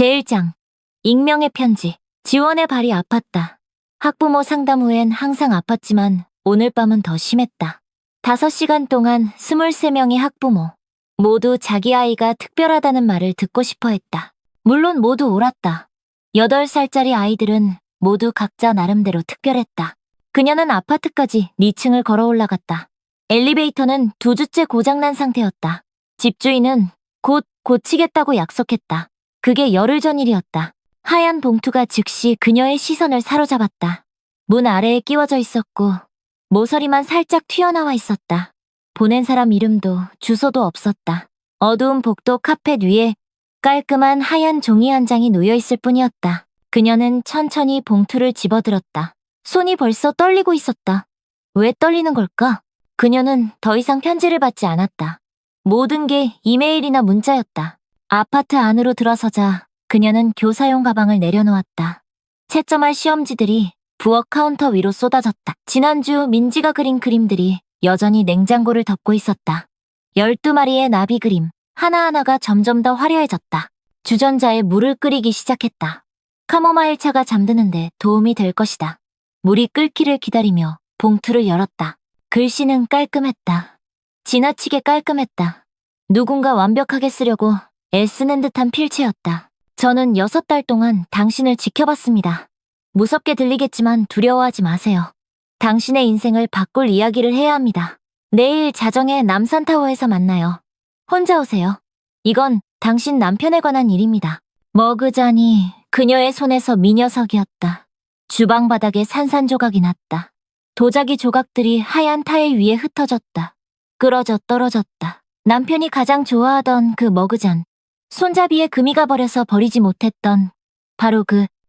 제1장. 익명의 편지. 지원의 발이 아팠다. 학부모 상담 후엔 항상 아팠지만 오늘 밤은 더 심했다. 5시간 동안 23명의 학부모. 모두 자기 아이가 특별하다는 말을 듣고 싶어 했다. 물론 모두 옳았다. 8살짜리 아이들은 모두 각자 나름대로 특별했다. 그녀는 아파트까지 2층을 걸어 올라갔다. 엘리베이터는 2주째 고장난 상태였다. 집주인은 곧 고치겠다고 약속했다. 그게 열흘 전 일이었다. 하얀 봉투가 즉시 그녀의 시선을 사로잡았다. 문 아래에 끼워져 있었고 모서리만 살짝 튀어나와 있었다. 보낸 사람 이름도 주소도 없었다. 어두운 복도 카펫 위에 깔끔한 하얀 종이 한 장이 놓여 있을 뿐이었다. 그녀는 천천히 봉투를 집어들었다. 손이 벌써 떨리고 있었다. 왜 떨리는 걸까? 그녀는 더 이상 편지를 받지 않았다. 모든 게 이메일이나 문자였다. 아파트 안으로 들어서자 그녀는 교사용 가방을 내려놓았다. 채점할 시험지들이 부엌 카운터 위로 쏟아졌다. 지난주 민지가 그린 그림들이 여전히 냉장고를 덮고 있었다. 12마리의 나비 그림, 하나하나가 점점 더 화려해졌다. 주전자에 물을 끓이기 시작했다. 카모마일 차가 잠드는데 도움이 될 것이다. 물이 끓기를 기다리며 봉투를 열었다. 글씨는 깔끔했다. 지나치게 깔끔했다. 누군가 완벽하게 쓰려고 애쓰는 듯한 필체였다. 저는 6달 동안 당신을 지켜봤습니다. 무섭게 들리겠지만 두려워하지 마세요. 당신의 인생을 바꿀 이야기를 해야 합니다. 내일 자정에 남산타워에서 만나요. 혼자 오세요. 이건 당신 남편에 관한 일입니다. 머그잔이 그녀의 손에서 미녀석이었다. 주방 바닥에 산산조각이 났다. 도자기 조각들이 하얀 타일 위에 흩어졌다. 끌어져 떨어졌다. 남편이 가장 좋아하던 그 머그잔. 손잡이에 금이 가버려서 버리지 못했던 바로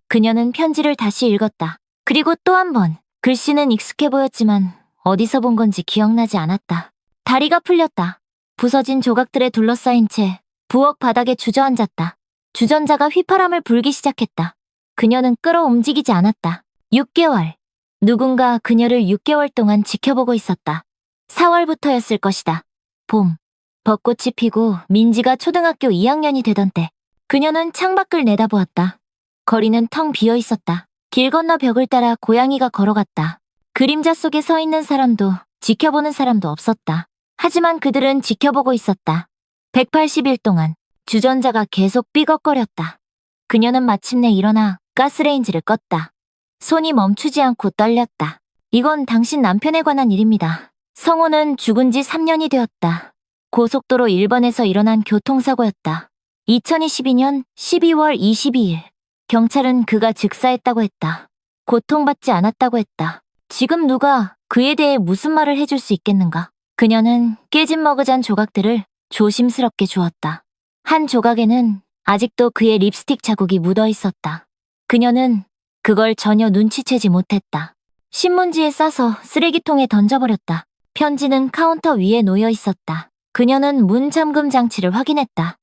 그녀는 편지를 다시 읽었다. 그리고 또 한 번. 글씨는 익숙해 보였지만 어디서 본 건지 기억나지 않았다. 다리가 풀렸다. 부서진 조각들에 둘러싸인 채 부엌 바닥에 주저앉았다. 주전자가 휘파람을 불기 시작했다. 그녀는 끌어움직이지 않았다. 6개월. 누군가 그녀를 6개월 동안 지켜보고 있었다. 4월부터였을 것이다. 봄. 벚꽃이 피고 민지가 초등학교 2학년이 되던 때. 그녀는 창밖을 내다보았다. 거리는 텅 비어 있었다. 길 건너 벽을 따라 고양이가 걸어갔다. 그림자 속에 서 있는 사람도 지켜보는 사람도 없었다. 하지만 그들은 지켜보고 있었다. 180일 동안 주전자가 계속 삐걱거렸다. 그녀는 마침내 일어나 가스레인지를 껐다. 손이 멈추지 않고 떨렸다. 이건 당신 남편에 관한 일입니다. 성호는 죽은 지 3년이 되었다. 고속도로 1번에서 일어난 교통사고였다. 2022년 12월 22일. 경찰은 그가 즉사했다고 했다. 고통받지 않았다고 했다. 지금 누가 그에 대해 무슨 말을 해줄 수 있겠는가? 그녀는 깨진 머그잔 조각들을 조심스럽게 주었다. 한 조각에는 아직도 그의 립스틱 자국이 묻어 있었다. 그녀는 그걸 전혀 눈치채지 못했다. 신문지에 싸서 쓰레기통에 던져버렸다. 편지는 카운터 위에 놓여 있었다. 그녀는 문 잠금 장치를 확인했다.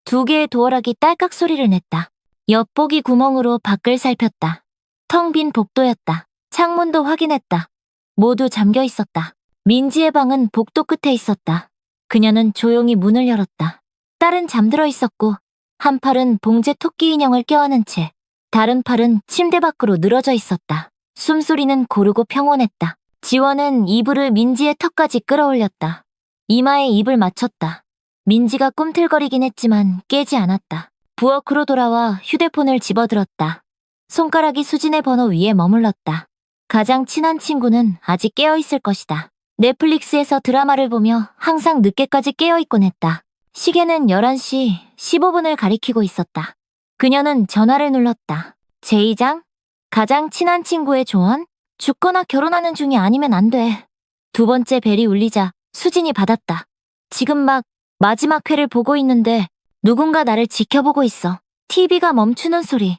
2개의 도어락이 딸깍 소리를 냈다. 엿보기 구멍으로 밖을 살폈다. 텅 빈 복도였다. 창문도 확인했다. 모두 잠겨 있었다. 민지의 방은 복도 끝에 있었다. 그녀는 조용히 문을 열었다. 딸은 잠들어 있었고 한 팔은 봉제 토끼 인형을 껴안은 채 다른 팔은 침대 밖으로 늘어져 있었다. 숨소리는 고르고 평온했다. 지원은 이불을 민지의 턱까지 끌어올렸다. 이마에 입을 맞췄다. 민지가 꿈틀거리긴 했지만 깨지 않았다. 부엌으로 돌아와 휴대폰을 집어들었다. 손가락이 수진의 번호 위에 머물렀다. 가장 친한 친구는 아직 깨어있을 것이다. 넷플릭스에서 드라마를 보며 항상 늦게까지 깨어있곤 했다. 시계는 11시 15분을 가리키고 있었다. 그녀는 전화를 눌렀다. 제2장? 가장 친한 친구의 조언? 죽거나 결혼하는 중이 아니면 안 돼. 2번째 벨이 울리자 수진이 받았다. 지금 막 마지막 회를 보고 있는데 누군가 나를 지켜보고 있어. TV가 멈추는 소리.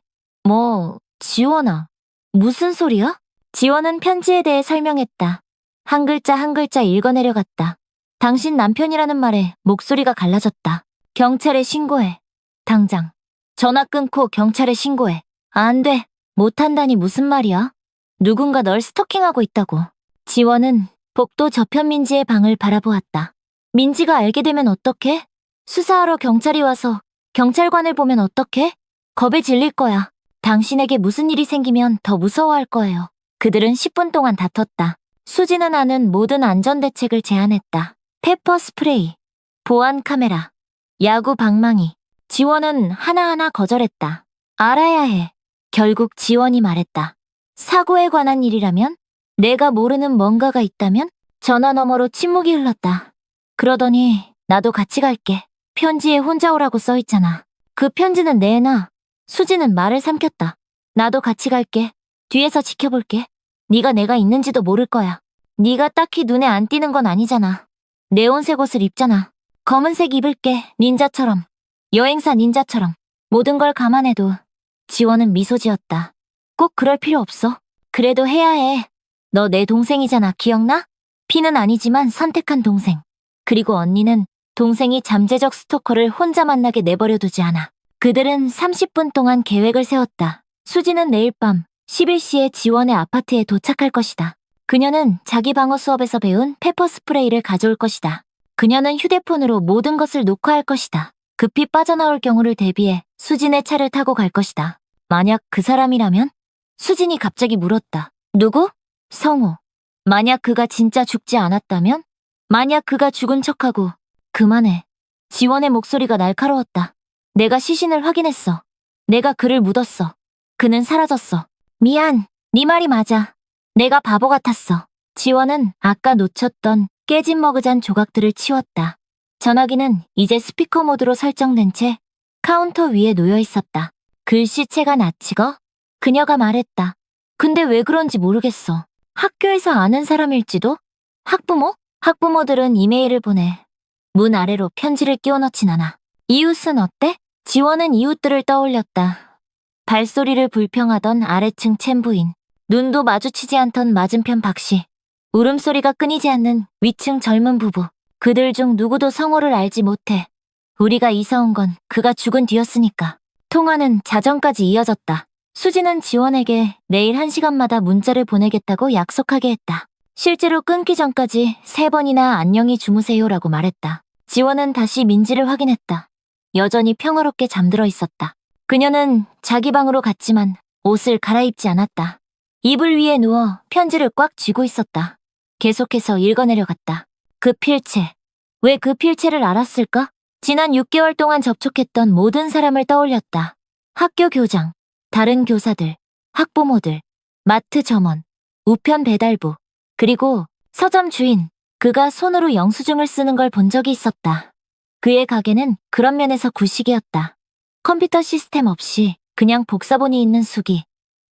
지원아. 무슨 소리야? 지원은 편지에 대해 설명했다. 한 글자 한 글자 읽어내려갔다. 당신 남편이라는 말에 목소리가 갈라졌다. 경찰에 신고해. 당장. 전화 끊고 경찰에 신고해. 안 돼. 못한다니 무슨 말이야? 누군가 널 스토킹하고 있다고. 지원은 복도 저편 민지의 방을 바라보았다. 민지가 알게 되면 어떡해? 수사하러 경찰이 와서 경찰관을 보면 어떡해? 겁에 질릴 거야. 당신에게 무슨 일이 생기면 더 무서워할 거예요. 그들은 10분 동안 다퉜다. 수지는 아는 모든 안전대책을 제안했다. 페퍼 스프레이, 보안 카메라, 야구 방망이. 지원은 하나하나 거절했다. 알아야 해. 결국 지원이 말했다. 사고에 관한 일이라면? 내가 모르는 뭔가가 있다면? 전화 너머로 침묵이 흘렀다. 그러더니 나도 같이 갈게. 편지에 혼자 오라고 써있잖아. 그 편지는 내놔. 수지는 말을 삼켰다. 나도 같이 갈게. 뒤에서 지켜볼게. 네가 내가 있는지도 모를 거야. 네가 딱히 눈에 안 띄는 건 아니잖아. 네온색 옷을 입잖아. 검은색 입을게. 닌자처럼. 여행사 닌자처럼. 모든 걸 감안해도 지원은 미소 지었다. 꼭 그럴 필요 없어. 그래도 해야 해. 너 내 동생이잖아. 기억나? 피는 아니지만 선택한 동생. 그리고 언니는 동생이 잠재적 스토커를 혼자 만나게 내버려두지 않아. 그들은 30분 동안 계획을 세웠다. 수지는 내일 밤 11시에 지원의 아파트에 도착할 것이다. 그녀는 자기 방어 수업에서 배운 페퍼 스프레이를 가져올 것이다. 그녀는 휴대폰으로 모든 것을 녹화할 것이다. 급히 빠져나올 경우를 대비해 수진의 차를 타고 갈 것이다. 만약 그 사람이라면? 수진이 갑자기 물었다. 누구? 성호. 만약 그가 진짜 죽지 않았다면? 만약 그가 죽은 척하고 그만해. 지원의 목소리가 날카로웠다. 내가 시신을 확인했어. 내가 그를 묻었어. 그는 사라졌어. 미안, 네 말이 맞아. 내가 바보 같았어. 지원은 아까 놓쳤던 깨진 머그잔 조각들을 치웠다. 전화기는 이제 스피커 모드로 설정된 채 카운터 위에 놓여 있었다. 글씨체가 낯익어? 그녀가 말했다. 근데 왜 그런지 모르겠어. 학교에서 아는 사람일지도? 학부모? 학부모들은 이메일을 보내. 문 아래로 편지를 끼워 넣진 않아. 이웃은 어때? 지원은 이웃들을 떠올렸다. 발소리를 불평하던 아래층 챔부인. 눈도 마주치지 않던 맞은편 박씨. 울음소리가 끊이지 않는 위층 젊은 부부. 그들 중 누구도 성호를 알지 못해. 우리가 이사 온 건 그가 죽은 뒤였으니까. 통화는 자정까지 이어졌다. 수지는 지원에게 내일 1시간마다 문자를 보내겠다고 약속하게 했다. 실제로 끊기 전까지 3번이나 안녕히 주무세요라고 말했다. 지원은 다시 민지를 확인했다. 여전히 평화롭게 잠들어 있었다. 그녀는 자기 방으로 갔지만 옷을 갈아입지 않았다. 이불 위에 누워 편지를 꽉 쥐고 있었다. 계속해서 읽어내려갔다. 그 필체. 왜 그 필체를 알았을까? 지난 6개월 동안 접촉했던 모든 사람을 떠올렸다. 학교 교장, 다른 교사들, 학부모들, 마트 점원, 우편 배달부, 그리고 서점 주인. 그가 손으로 영수증을 쓰는 걸 본 적이 있었다. 그의 가게는 그런 면에서 구식이었다. 컴퓨터 시스템 없이 그냥 복사본이 있는 수기,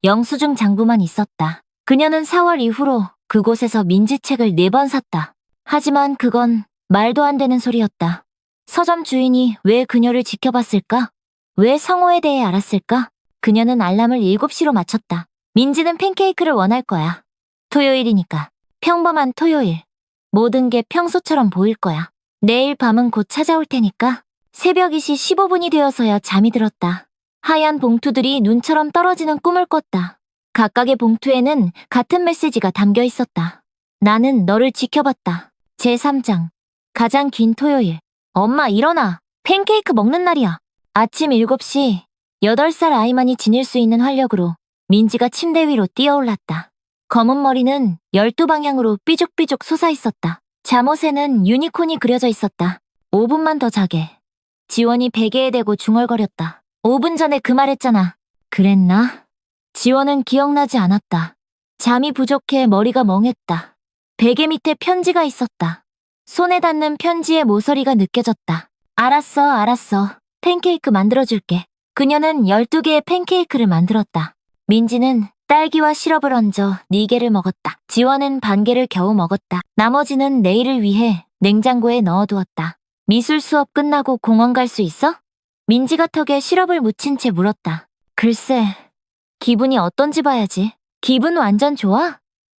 영수증 장부만 있었다. 그녀는 4월 이후로 그곳에서 민지책을 4번 샀다. 하지만 그건 말도 안 되는 소리였다. 서점 주인이 왜 그녀를 지켜봤을까? 왜 성호에 대해 알았을까? 그녀는 알람을 7시로 맞췄다. 민지는 팬케이크를 원할 거야. 토요일이니까. 평범한 토요일. 모든 게 평소처럼 보일 거야. 내일 밤은 곧 찾아올 테니까. 새벽 2시 15분이 되어서야 잠이 들었다. 하얀 봉투들이 눈처럼 떨어지는 꿈을 꿨다. 각각의 봉투에는 같은 메시지가 담겨 있었다. 나는 너를 지켜봤다. 제3장. 가장 긴 토요일. 엄마 일어나. 팬케이크 먹는 날이야. 아침 7시. 8살 아이만이 지닐 수 있는 활력으로 민지가 침대 위로 뛰어올랐다. 검은 머리는 12방향으로 삐죽삐죽 솟아있었다. 잠옷에는 유니콘이 그려져 있었다. 5분만 더 자게. 지원이 베개에 대고 중얼거렸다. 5분 전에 그 말했잖아. 그랬나? 지원은 기억나지 않았다. 잠이 부족해 머리가 멍했다. 베개 밑에 편지가 있었다. 손에 닿는 편지의 모서리가 느껴졌다. 알았어. 팬케이크 만들어줄게. 그녀는 12개의 팬케이크를 만들었다. 민지는 딸기와 시럽을 얹어 4개를 먹었다. 지원은 반 개를 겨우 먹었다. 나머지는 내일을 위해 냉장고에 넣어두었다. 미술 수업 끝나고 공원 갈 수 있어? 민지가 턱에 시럽을 묻힌 채 물었다. 글쎄, 기분이 어떤지 봐야지. 기분 완전 좋아?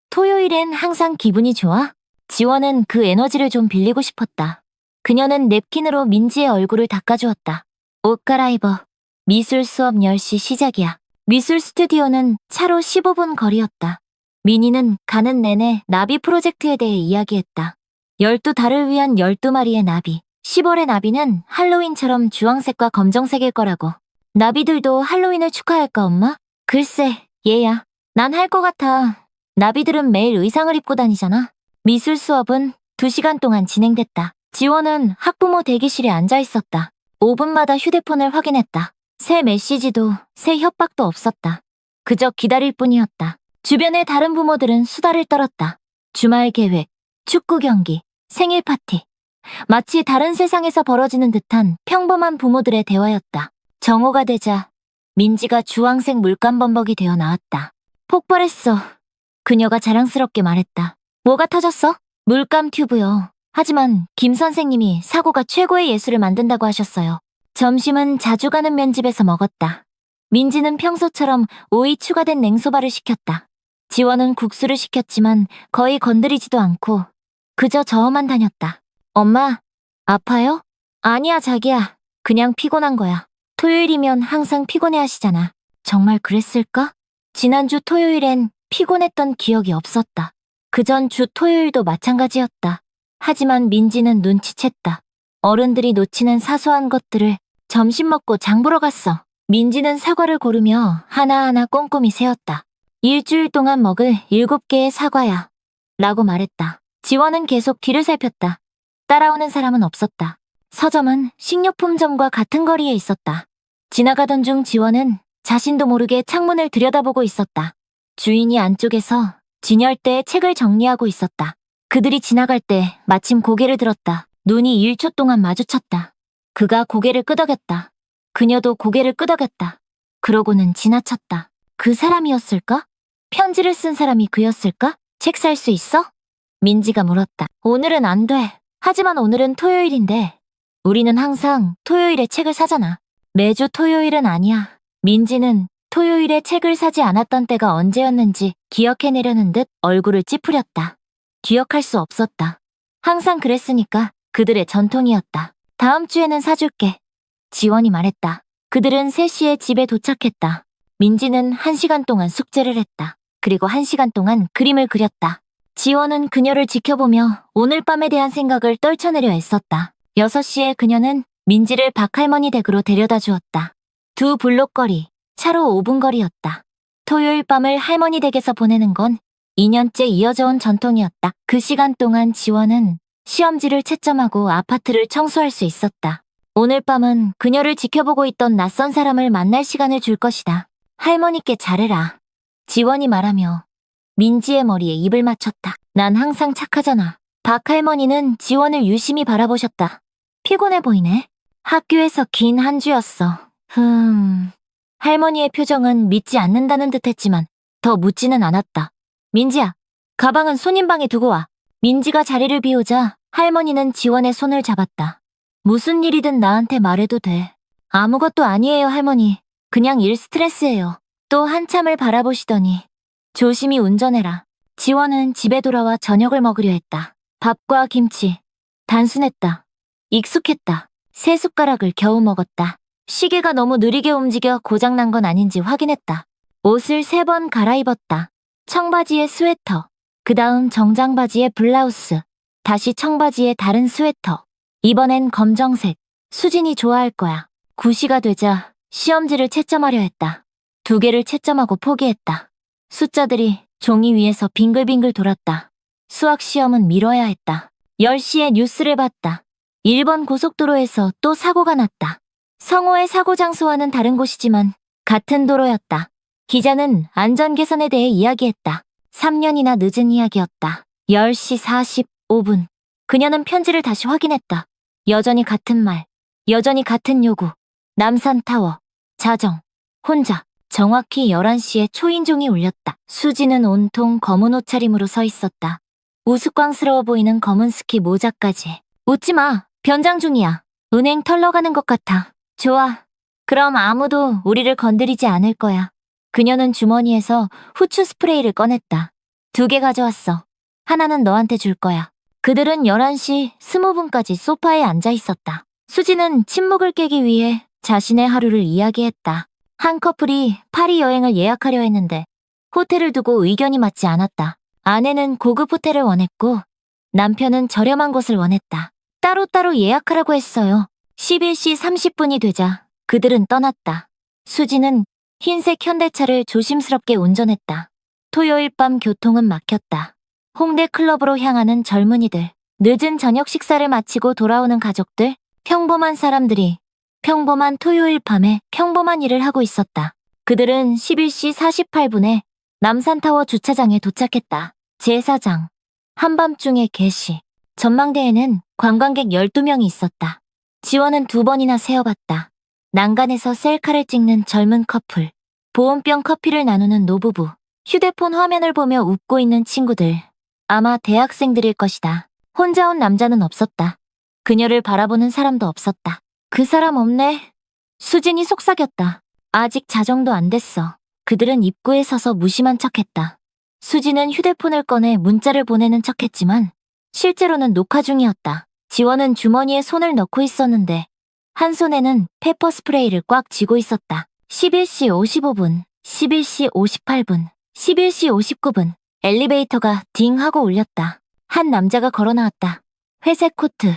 토요일엔 항상 기분이 좋아? 지원은 그 에너지를 좀 빌리고 싶었다. 그녀는 냅킨으로 민지의 얼굴을 닦아주었다. 옷 갈아입어. 미술 수업 10시 시작이야. 미술 스튜디오는 차로 15분 거리였다. 미니는 가는 내내 나비 프로젝트에 대해 이야기했다. 12달을 위한 12마리의 나비. 10월의 나비는 할로윈처럼 주황색과 검정색일 거라고. 나비들도 할로윈을 축하할까, 엄마? 글쎄, 얘야. 난 할 것 같아. 나비들은 매일 의상을 입고 다니잖아. 미술 수업은 2시간 동안 진행됐다. 지원은 학부모 대기실에 앉아 있었다. 5분마다 휴대폰을 확인했다. 새 메시지도 새 협박도 없었다. 그저 기다릴 뿐이었다. 주변의 다른 부모들은 수다를 떨었다. 주말 계획, 축구 경기, 생일 파티. 마치 다른 세상에서 벌어지는 듯한 평범한 부모들의 대화였다. 정오가 되자 민지가 주황색 물감범벅이 되어 나왔다. 폭발했어. 그녀가 자랑스럽게 말했다. 뭐가 터졌어? 물감 튜브요. 하지만 김 선생님이 사고가 최고의 예술을 만든다고 하셨어요. 점심은 자주 가는 면집에서 먹었다. 민지는 평소처럼 오이 추가된 냉소바를 시켰다. 지원은 국수를 시켰지만 거의 건드리지도 않고 그저 저어만 다녔다. 엄마, 아파요? 아니야, 자기야. 그냥 피곤한 거야. 토요일이면 항상 피곤해하시잖아. 정말 그랬을까? 지난주 토요일엔 피곤했던 기억이 없었다. 그전 주 토요일도 마찬가지였다. 하지만 민지는 눈치챘다. 어른들이 놓치는 사소한 것들을 점심 먹고 장 보러 갔어. 민지는 사과를 고르며 하나하나 꼼꼼히 세었다. 일주일 동안 먹을 7개의 사과야. 라고 말했다. 지원은 계속 뒤를 살폈다. 따라오는 사람은 없었다. 서점은 식료품점과 같은 거리에 있었다. 지나가던 중 지원은 자신도 모르게 창문을 들여다보고 있었다. 주인이 안쪽에서 진열대에 책을 정리하고 있었다. 그들이 지나갈 때 마침 고개를 들었다. 눈이 1초 동안 마주쳤다. 그가 고개를 끄덕였다. 그녀도 고개를 끄덕였다. 그러고는 지나쳤다. 그 사람이었을까? 편지를 쓴 사람이 그였을까? 책 살 수 있어? 민지가 물었다. 오늘은 안 돼. 하지만 오늘은 토요일인데 우리는 항상 토요일에 책을 사잖아. 매주 토요일은 아니야. 민지는 토요일에 책을 사지 않았던 때가 언제였는지 기억해내려는 듯 얼굴을 찌푸렸다. 기억할 수 없었다. 항상 그랬으니까 그들의 전통이었다. 다음 주에는 사줄게. 지원이 말했다. 그들은 3시에 집에 도착했다. 민지는 1시간 동안 숙제를 했다. 그리고 1시간 동안 그림을 그렸다. 지원은 그녀를 지켜보며 오늘 밤에 대한 생각을 떨쳐내려 애썼다. 6시에 그녀는 민지를 박할머니 댁으로 데려다 주었다. 2 블록 거리, 차로 5분 거리였다. 토요일 밤을 할머니 댁에서 보내는 건 2년째 이어져 온 전통이었다. 그 시간 동안 지원은 시험지를 채점하고 아파트를 청소할 수 있었다. 오늘 밤은 그녀를 지켜보고 있던 낯선 사람을 만날 시간을 줄 것이다. 할머니께 잘해라. 지원이 말하며 민지의 머리에 입을 맞췄다. 난 항상 착하잖아. 박 할머니는 지원을 유심히 바라보셨다. 피곤해 보이네. 학교에서 긴 한 주였어. 할머니의 표정은 믿지 않는다는 듯했지만 더 묻지는 않았다. 민지야, 가방은 손님방에 두고 와. 민지가 자리를 비우자 할머니는 지원의 손을 잡았다. 무슨 일이든 나한테 말해도 돼. 아무것도 아니에요, 할머니. 그냥 일 스트레스예요. 또 한참을 바라보시더니 조심히 운전해라. 지원은 집에 돌아와 저녁을 먹으려 했다. 밥과 김치. 단순했다. 익숙했다. 3숟가락을 겨우 먹었다. 시계가 너무 느리게 움직여 고장난 건 아닌지 확인했다. 옷을 3번 갈아입었다. 청바지에 스웨터, 그 다음 정장바지에 블라우스, 다시 청바지에 다른 스웨터. 이번엔 검정색. 수진이 좋아할 거야. 9시가 되자 시험지를 채점하려 했다. 2개를 채점하고 포기했다. 숫자들이 종이 위에서 빙글빙글 돌았다. 수학 시험은 미뤄야 했다. 10시에 뉴스를 봤다. 일본 고속도로에서 또 사고가 났다. 성호의 사고 장소와는 다른 곳이지만 같은 도로였다. 기자는 안전 개선에 대해 이야기했다. 3년이나 늦은 이야기였다. 10시 45분. 그녀는 편지를 다시 확인했다. 여전히 같은 말, 여전히 같은 요구. 남산타워, 자정, 혼자. 정확히 11시에 초인종이 울렸다. 수지는 온통 검은 옷차림으로 서 있었다. 우스꽝스러워 보이는 검은 스키 모자까지. 웃지 마. 변장 중이야. 은행 털러 가는 것 같아. 좋아. 그럼 아무도 우리를 건드리지 않을 거야. 그녀는 주머니에서 후추 스프레이를 꺼냈다. 2개 가져왔어. 하나는 너한테 줄 거야. 그들은 11시 20분까지 소파에 앉아 있었다. 수지는 침묵을 깨기 위해 자신의 하루를 이야기했다. 한 커플이 파리 여행을 예약하려 했는데 호텔을 두고 의견이 맞지 않았다. 아내는 고급 호텔을 원했고 남편은 저렴한 곳을 원했다. 따로따로 예약하라고 했어요. 11시 30분이 되자 그들은 떠났다. 수지는 흰색 현대차를 조심스럽게 운전했다. 토요일 밤 교통은 막혔다. 홍대 클럽으로 향하는 젊은이들, 늦은 저녁 식사를 마치고 돌아오는 가족들, 평범한 사람들이 평범한 토요일 밤에 평범한 일을 하고 있었다. 그들은 11시 48분에 남산타워 주차장에 도착했다. 제사장, 한밤중에 개시, 전망대에는 관광객 12명이 있었다. 지원은 2번이나 세어봤다. 난간에서 셀카를 찍는 젊은 커플, 보온병 커피를 나누는 노부부, 휴대폰 화면을 보며 웃고 있는 친구들. 아마 대학생들일 것이다. 혼자 온 남자는 없었다. 그녀를 바라보는 사람도 없었다. 그 사람 없네. 수진이 속삭였다. 아직 자정도 안 됐어. 그들은 입구에 서서 무심한 척했다. 수진은 휴대폰을 꺼내 문자를 보내는 척했지만 실제로는 녹화 중이었다. 지원은 주머니에 손을 넣고 있었는데 한 손에는 페퍼 스프레이를 꽉 쥐고 있었다. 11시 55분, 11시 58분, 11시 59분. 엘리베이터가 딩 하고 울렸다. 한 남자가 걸어 나왔다. 회색 코트,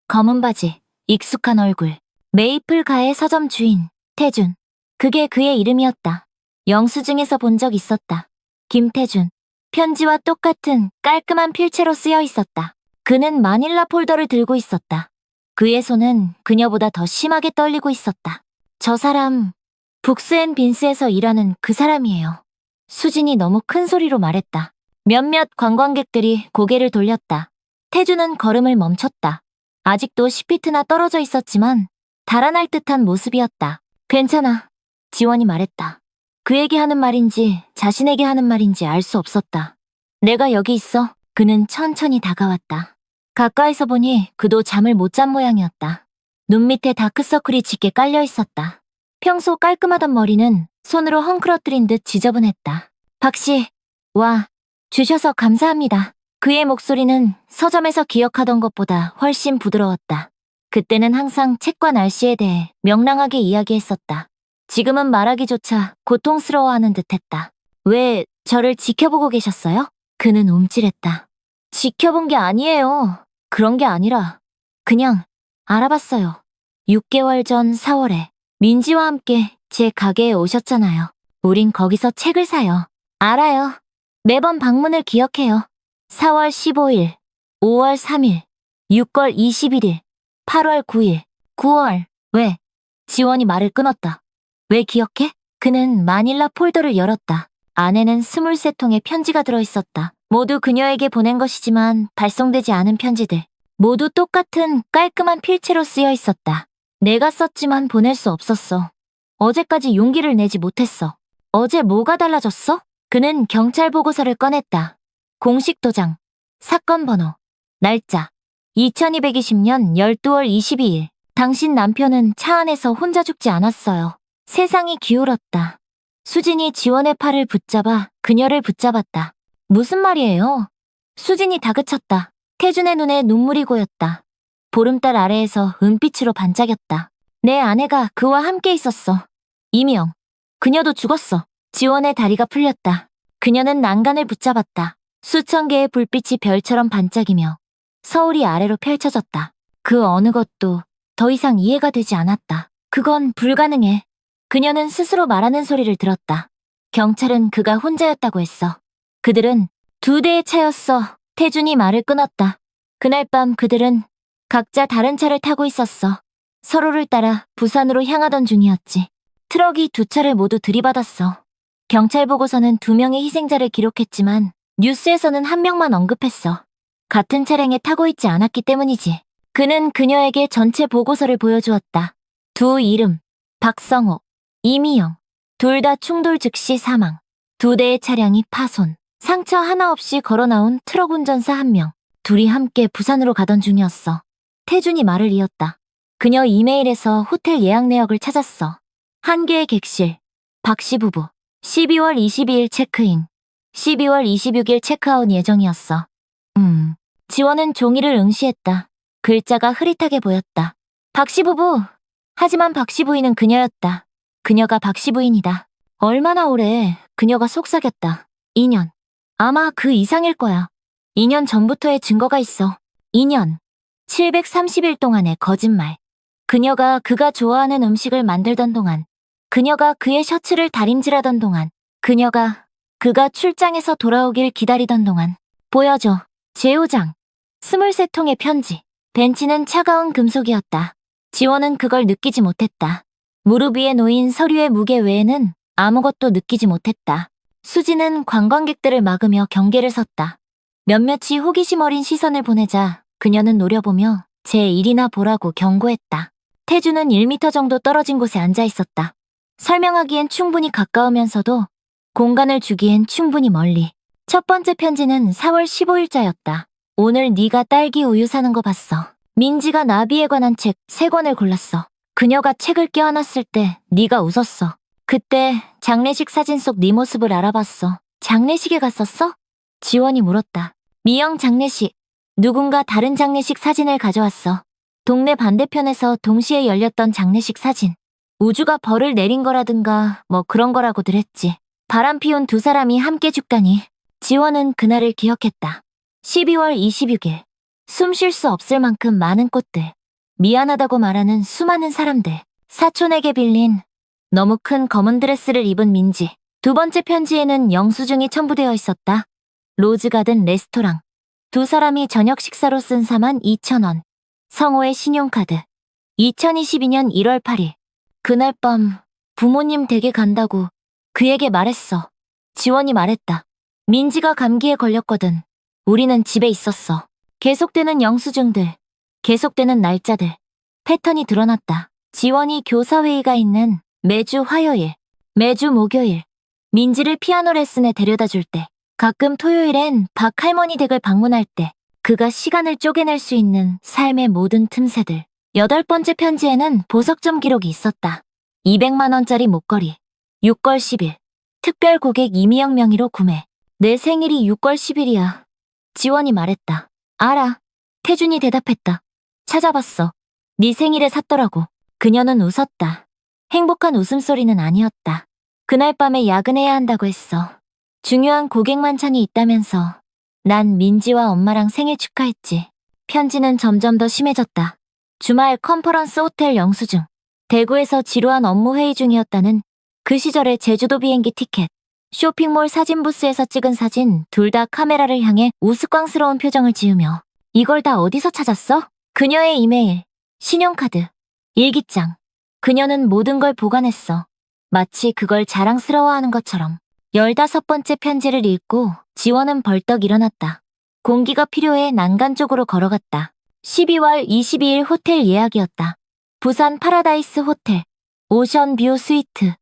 검은 바지, 익숙한 얼굴. 메이플 가의 서점 주인, 태준. 그게 그의 이름이었다. 영수증에서 본 적 있었다. 김태준. 편지와 똑같은 깔끔한 필체로 쓰여 있었다. 그는 마닐라 폴더를 들고 있었다. 그의 손은 그녀보다 더 심하게 떨리고 있었다. 저 사람, 북스앤빈스에서 일하는 그 사람이에요. 수진이 너무 큰 소리로 말했다. 몇몇 관광객들이 고개를 돌렸다. 태준은 걸음을 멈췄다. 아직도 10피트나 떨어져 있었지만 달아날 듯한 모습이었다. 괜찮아. 지원이 말했다. 그에게 하는 말인지 자신에게 하는 말인지 알 수 없었다. 내가 여기 있어. 그는 천천히 다가왔다. 가까이서 보니 그도 잠을 못 잔 모양이었다. 눈 밑에 다크서클이 짙게 깔려 있었다. 평소 깔끔하던 머리는 손으로 헝클어뜨린 듯 지저분했다. 박씨, 와, 주셔서 감사합니다. 그의 목소리는 서점에서 기억하던 것보다 훨씬 부드러웠다. 그때는 항상 책과 날씨에 대해 명랑하게 이야기했었다. 지금은 말하기조차 고통스러워하는 듯했다. 왜 저를 지켜보고 계셨어요? 그는 움찔했다. 지켜본 게 아니에요. 그런 게 아니라 그냥 알아봤어요. 6개월 전 4월에 민지와 함께 제 가게에 오셨잖아요. 우린 거기서 책을 사요. 알아요. 매번 방문을 기억해요. 4월 15일, 5월 3일, 6월 21일, 8월 9일, 9월. 왜? 지원이 말을 끊었다. 왜 기억해? 그는 마닐라 폴더를 열었다. 안에는 23통의 편지가 들어있었다. 모두 그녀에게 보낸 것이지만 발송되지 않은 편지들. 모두 똑같은 깔끔한 필체로 쓰여 있었다. 내가 썼지만 보낼 수 없었어. 어제까지 용기를 내지 못했어. 어제 뭐가 달라졌어? 그는 경찰 보고서를 꺼냈다. 공식 도장, 사건 번호, 날짜. 2220년 12월 22일. 당신 남편은 차 안에서 혼자 죽지 않았어요. 세상이 기울었다. 수진이 지원의 팔을 붙잡아 그녀를 붙잡았다. 무슨 말이에요? 수진이 다그쳤다. 태준의 눈에 눈물이 고였다. 보름달 아래에서 은빛으로 반짝였다. 내 아내가 그와 함께 있었어. 이미영. 그녀도 죽었어. 지원의 다리가 풀렸다. 그녀는 난간을 붙잡았다. 수천 개의 불빛이 별처럼 반짝이며 서울이 아래로 펼쳐졌다. 그 어느 것도 더 이상 이해가 되지 않았다. 그건 불가능해. 그녀는 스스로 말하는 소리를 들었다. 경찰은 그가 혼자였다고 했어. 그들은 2대의 차였어. 태준이 말을 끊었다. 그날 밤 그들은 각자 다른 차를 타고 있었어. 서로를 따라 부산으로 향하던 중이었지. 트럭이 2차를 모두 들이받았어. 경찰 보고서는 2명의 희생자를 기록했지만 뉴스에서는 1명만 언급했어. 같은 차량에 타고 있지 않았기 때문이지. 그는 그녀에게 전체 보고서를 보여주었다. 2 이름, 박성호, 이미영. 2 다 충돌 즉시 사망. 2대의 차량이 파손. 상처 하나 없이 걸어나온 트럭 운전사 1명. 둘이 함께 부산으로 가던 중이었어. 태준이 말을 이었다. 그녀 이메일에서 호텔 예약 내역을 찾았어. 한 개의 객실. 박씨 부부. 12월 22일 체크인. 12월 26일 체크아웃 예정이었어. 지원은 종이를 응시했다. 글자가 흐릿하게 보였다. 박씨 부부. 하지만 박씨 부인은 그녀였다. 그녀가 박씨 부인이다. 얼마나 오래. 그녀가 속삭였다. 2년. 아마 그 이상일 거야. 2년 전부터의 증거가 있어. 2년. 730일 동안의 거짓말. 그녀가 그가 좋아하는 음식을 만들던 동안 그녀가 그의 셔츠를 다림질하던 동안, 그가 출장에서 돌아오길 기다리던 동안. 보여줘. 제오장. 23통의 편지. 벤치는 차가운 금속이었다. 지원은 그걸 느끼지 못했다. 무릎 위에 놓인 서류의 무게 외에는 아무것도 느끼지 못했다. 수지는 관광객들을 막으며 경계를 섰다. 몇몇이 호기심 어린 시선을 보내자 그녀는 노려보며 제 일이나 보라고 경고했다. 태주는 1m 정도 떨어진 곳에 앉아 있었다. 설명하기엔 충분히 가까우면서도 공간을 주기엔 충분히 멀리. 첫 번째 편지는 4월 15일자였다. 오늘 네가 딸기 우유 사는 거 봤어. 민지가 나비에 관한 책 3권을 골랐어. 그녀가 책을 껴안았을 때 네가 웃었어. 그때 장례식 사진 속 네 모습을 알아봤어. 장례식에 갔었어? 지원이 물었다. 미영 장례식. 누군가 다른 장례식 사진을 가져왔어. 동네 반대편에서 동시에 열렸던 장례식 사진. 우주가 벌을 내린 거라든가 뭐 그런 거라고들 했지. 바람 피운 2사람이 함께 죽다니. 지원은 그날을 기억했다. 12월 26일. 숨 쉴 수 없을 만큼 많은 꽃들. 미안하다고 말하는 수많은 사람들. 사촌에게 빌린 너무 큰 검은 드레스를 입은 민지. 두 번째 편지에는 영수증이 첨부되어 있었다. 로즈가든 레스토랑. 2사람이 저녁 식사로 쓴 42,000원. 성호의 신용카드. 2022년 1월 8일. 그날 밤 부모님 댁에 간다고 그에게 말했어. 지원이 말했다. 민지가 감기에 걸렸거든. 우리는 집에 있었어. 계속되는 영수증들. 계속되는 날짜들. 패턴이 드러났다. 지원이 교사회의가 있는 매주 화요일, 매주 목요일. 민지를 피아노 레슨에 데려다 줄 때. 가끔 토요일엔 박 할머니 댁을 방문할 때. 그가 시간을 쪼개낼 수 있는 삶의 모든 틈새들. 8번째 편지에는 보석점 기록이 있었다. 200만 원짜리 목걸이. 6월 10일. 특별 고객 이미영 명의로 구매. 내 생일이 6월 10일이야. 지원이 말했다. 알아. 태준이 대답했다. 찾아봤어. 네 생일에 샀더라고. 그녀는 웃었다. 행복한 웃음소리는 아니었다. 그날 밤에 야근해야 한다고 했어. 중요한 고객 만찬이 있다면서. 난 민지와 엄마랑 생일 축하했지. 편지는 점점 더 심해졌다. 주말 컨퍼런스 호텔 영수증. 대구에서 지루한 업무 회의 중이었다는 그 시절의 제주도 비행기 티켓. 쇼핑몰 사진 부스에서 찍은 사진. 둘 다 카메라를 향해 우스꽝스러운 표정을 지으며. 이걸 다 어디서 찾았어? 그녀의 이메일, 신용카드, 일기장. 그녀는 모든 걸 보관했어. 마치 그걸 자랑스러워하는 것처럼. 15번째 편지를 읽고 지원은 벌떡 일어났다. 공기가 필요해 난간 쪽으로 걸어갔다. 12월 22일 호텔 예약이었다. 부산 파라다이스 호텔, 오션뷰 스위트.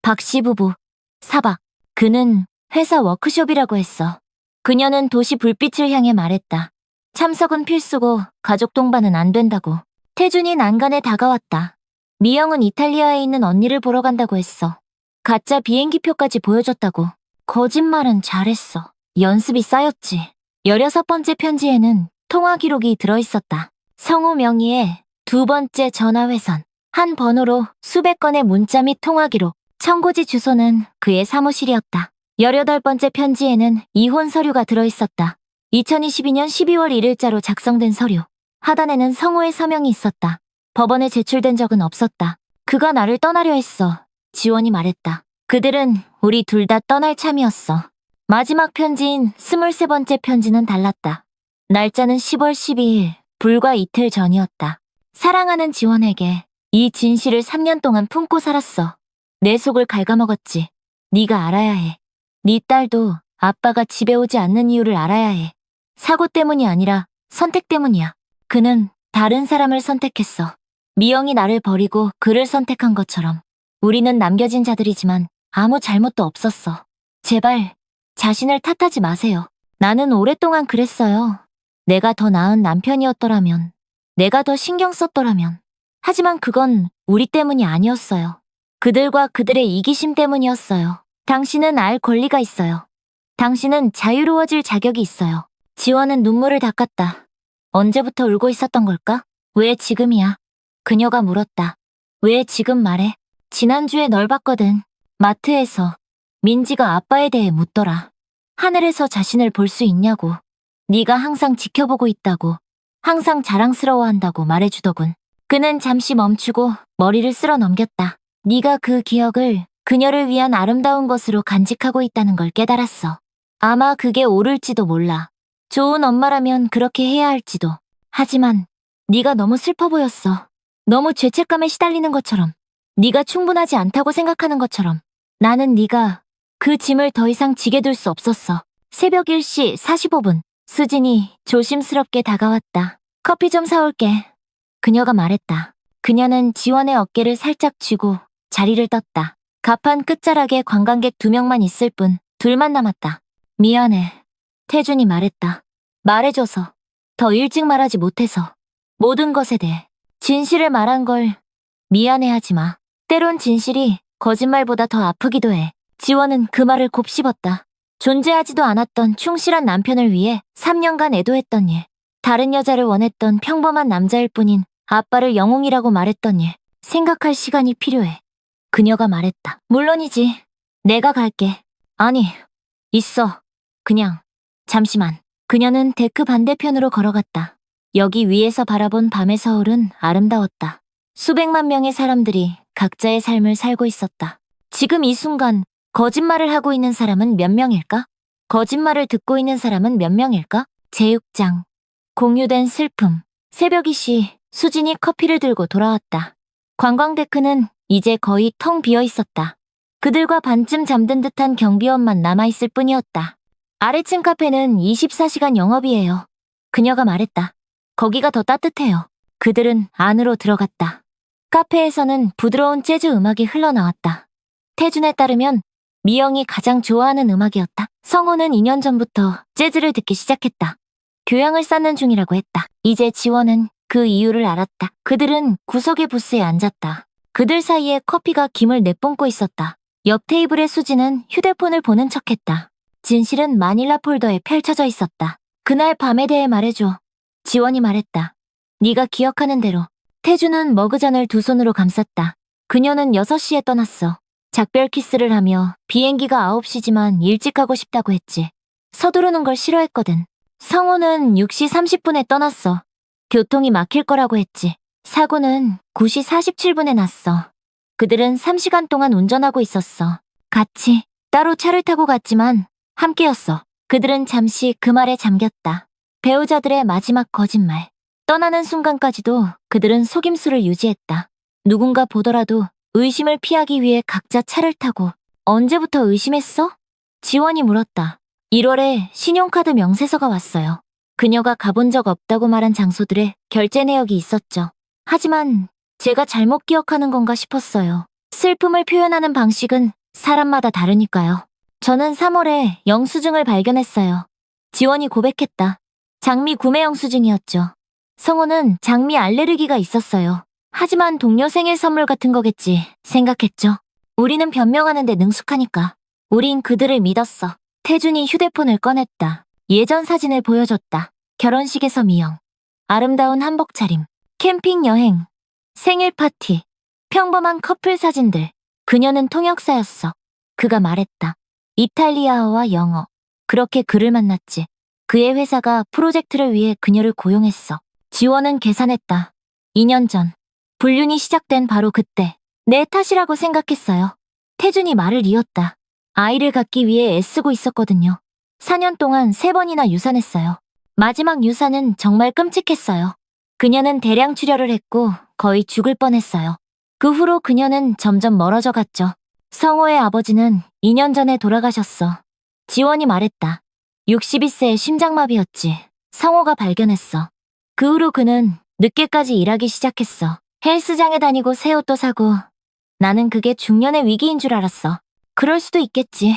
박씨 부부, 4박. 그는 회사 워크숍이라고 했어. 그녀는 도시 불빛을 향해 말했다. 참석은 필수고 가족 동반은 안 된다고. 태준이 난간에 다가왔다. 미영은 이탈리아에 있는 언니를 보러 간다고 했어. 가짜 비행기표까지 보여줬다고. 거짓말은 잘했어. 연습이 쌓였지. 16번째 편지에는 통화 기록이 들어있었다. 성우 명의의 2번째 전화회선. 한 번호로 수백 건의 문자 및 통화 기록. 청고지 주소는 그의 사무실이었다. 18번째 편지에는 이혼 서류가 들어있었다. 2022년 12월 1일자로 작성된 서류. 하단에는 성우의 서명이 있었다. 법원에 제출된 적은 없었다. 그가 나를 떠나려 했어. 지원이 말했다. 그들은 우리 둘 다 떠날 참이었어. 마지막 편지인 23번째 편지는 달랐다. 날짜는 10월 12일, 불과 이틀 전이었다. 사랑하는 지원에게 이 진실을 3년 동안 품고 살았어. 내 속을 갉아먹었지. 네가 알아야 해. 네 딸도 아빠가 집에 오지 않는 이유를 알아야 해. 사고 때문이 아니라 선택 때문이야. 그는 다른 사람을 선택했어. 미영이 나를 버리고 그를 선택한 것처럼. 우리는 남겨진 자들이지만 아무 잘못도 없었어. 제발 자신을 탓하지 마세요. 나는 오랫동안 그랬어요. 내가 더 나은 남편이었더라면, 내가 더 신경 썼더라면. 하지만 그건 우리 때문이 아니었어요. 그들과 그들의 이기심 때문이었어요. 당신은 알 권리가 있어요. 당신은 자유로워질 자격이 있어요. 지원은 눈물을 닦았다. 언제부터 울고 있었던 걸까? 왜 지금이야? 그녀가 물었다. 왜 지금 말해? 지난주에 널 봤거든. 마트에서. 민지가 아빠에 대해 묻더라. 하늘에서 자신을 볼 수 있냐고. 네가 항상 지켜보고 있다고. 항상 자랑스러워한다고 말해주더군. 그는 잠시 멈추고 머리를 쓸어 넘겼다. 네가 그 기억을 그녀를 위한 아름다운 것으로 간직하고 있다는 걸 깨달았어. 아마 그게 옳을지도 몰라. 좋은 엄마라면 그렇게 해야 할지도. 하지만 네가 너무 슬퍼 보였어. 너무 죄책감에 시달리는 것처럼. 네가 충분하지 않다고 생각하는 것처럼. 나는 네가 그 짐을 더 이상 지게 둘 수 없었어. 새벽 1시 45분. 수진이 조심스럽게 다가왔다. 커피 좀 사올게. 그녀가 말했다. 그녀는 지원의 어깨를 살짝 쥐고 자리를 떴다. 가판 끝자락에 관광객 2명만 있을 뿐 둘만 남았다. 미안해. 태준이 말했다. 말해줘서. 더 일찍 말하지 못해서. 모든 것에 대해. 진실을 말한 걸 미안해하지 마. 때론 진실이 거짓말보다 더 아프기도 해. 지원은 그 말을 곱씹었다. 존재하지도 않았던 충실한 남편을 위해 3년간 애도했던 일. 다른 여자를 원했던 평범한 남자일 뿐인 아빠를 영웅이라고 말했던 일. 생각할 시간이 필요해. 그녀가 말했다. 물론이지. 내가 갈게. 아니, 있어. 그냥. 잠시만. 그녀는 데크 반대편으로 걸어갔다. 여기 위에서 바라본 밤의 서울은 아름다웠다. 수백만 명의 사람들이 각자의 삶을 살고 있었다. 지금 이 순간 거짓말을 하고 있는 사람은 몇 명일까? 거짓말을 듣고 있는 사람은 몇 명일까? 제육장. 공유된 슬픔. 새벽 2시 수진이 커피를 들고 돌아왔다. 관광데크는 이제 거의 텅 비어 있었다. 그들과 반쯤 잠든 듯한 경비원만 남아있을 뿐이었다. 아래층 카페는 24시간 영업이에요. 그녀가 말했다. 거기가 더 따뜻해요. 그들은 안으로 들어갔다. 카페에서는 부드러운 재즈 음악이 흘러나왔다. 태준에 따르면 미영이 가장 좋아하는 음악이었다. 성호는 2년 전부터 재즈를 듣기 시작했다. 교양을 쌓는 중이라고 했다. 이제 지원은 그 이유를 알았다. 그들은 구석의 부스에 앉았다. 그들 사이에 커피가 김을 내뿜고 있었다. 옆 테이블의 수지는 휴대폰을 보는 척했다. 진실은 마닐라 폴더에 펼쳐져 있었다. 그날 밤에 대해 말해줘. 지원이 말했다. 네가 기억하는 대로. 태주는 머그잔을 두 손으로 감쌌다. 그녀는 6시에 떠났어. 작별 키스를 하며 비행기가 9시지만 일찍 가고 싶다고 했지. 서두르는 걸 싫어했거든. 성호는 6시 30분에 떠났어. 교통이 막힐 거라고 했지. 사고는 9시 47분에 났어. 그들은 3시간 동안 운전하고 있었어. 같이 따로 차를 타고 갔지만 함께였어. 그들은 잠시 그 말에 잠겼다. 배우자들의 마지막 거짓말. 떠나는 순간까지도 그들은 속임수를 유지했다. 누군가 보더라도 의심을 피하기 위해 각자 차를 타고. 언제부터 의심했어? 지원이 물었다. 1월에 신용카드 명세서가 왔어요. 그녀가 가본 적 없다고 말한 장소들에 결제 내역이 있었죠. 하지만 제가 잘못 기억하는 건가 싶었어요. 슬픔을 표현하는 방식은 사람마다 다르니까요. 저는 3월에 영수증을 발견했어요. 지원이 고백했다. 장미 구매 영수증이었죠. 성호는 장미 알레르기가 있었어요. 하지만 동료 생일 선물 같은 거겠지 생각했죠. 우리는 변명하는데 능숙하니까. 우린 그들을 믿었어. 태준이 휴대폰을 꺼냈다. 예전 사진을 보여줬다. 결혼식에서 미영. 아름다운 한복 차림. 캠핑 여행. 생일 파티. 평범한 커플 사진들. 그녀는 통역사였어. 그가 말했다. 이탈리아어와 영어. 그렇게 그를 만났지. 그의 회사가 프로젝트를 위해 그녀를 고용했어. 지원은 계산했다. 2년 전. 불륜이 시작된 바로 그때. 내 탓이라고 생각했어요. 태준이 말을 이었다. 아이를 갖기 위해 애쓰고 있었거든요. 4년 동안 3번이나 유산했어요. 마지막 유산은 정말 끔찍했어요. 그녀는 대량 출혈을 했고 거의 죽을 뻔했어요. 그 후로 그녀는 점점 멀어져 갔죠. 성호의 아버지는 2년 전에 돌아가셨어. 지원이 말했다. 62세의 심장마비였지. 성호가 발견했어. 그 후로 그는 늦게까지 일하기 시작했어. 헬스장에 다니고 새 옷도 사고. 나는 그게 중년의 위기인 줄 알았어. 그럴 수도 있겠지.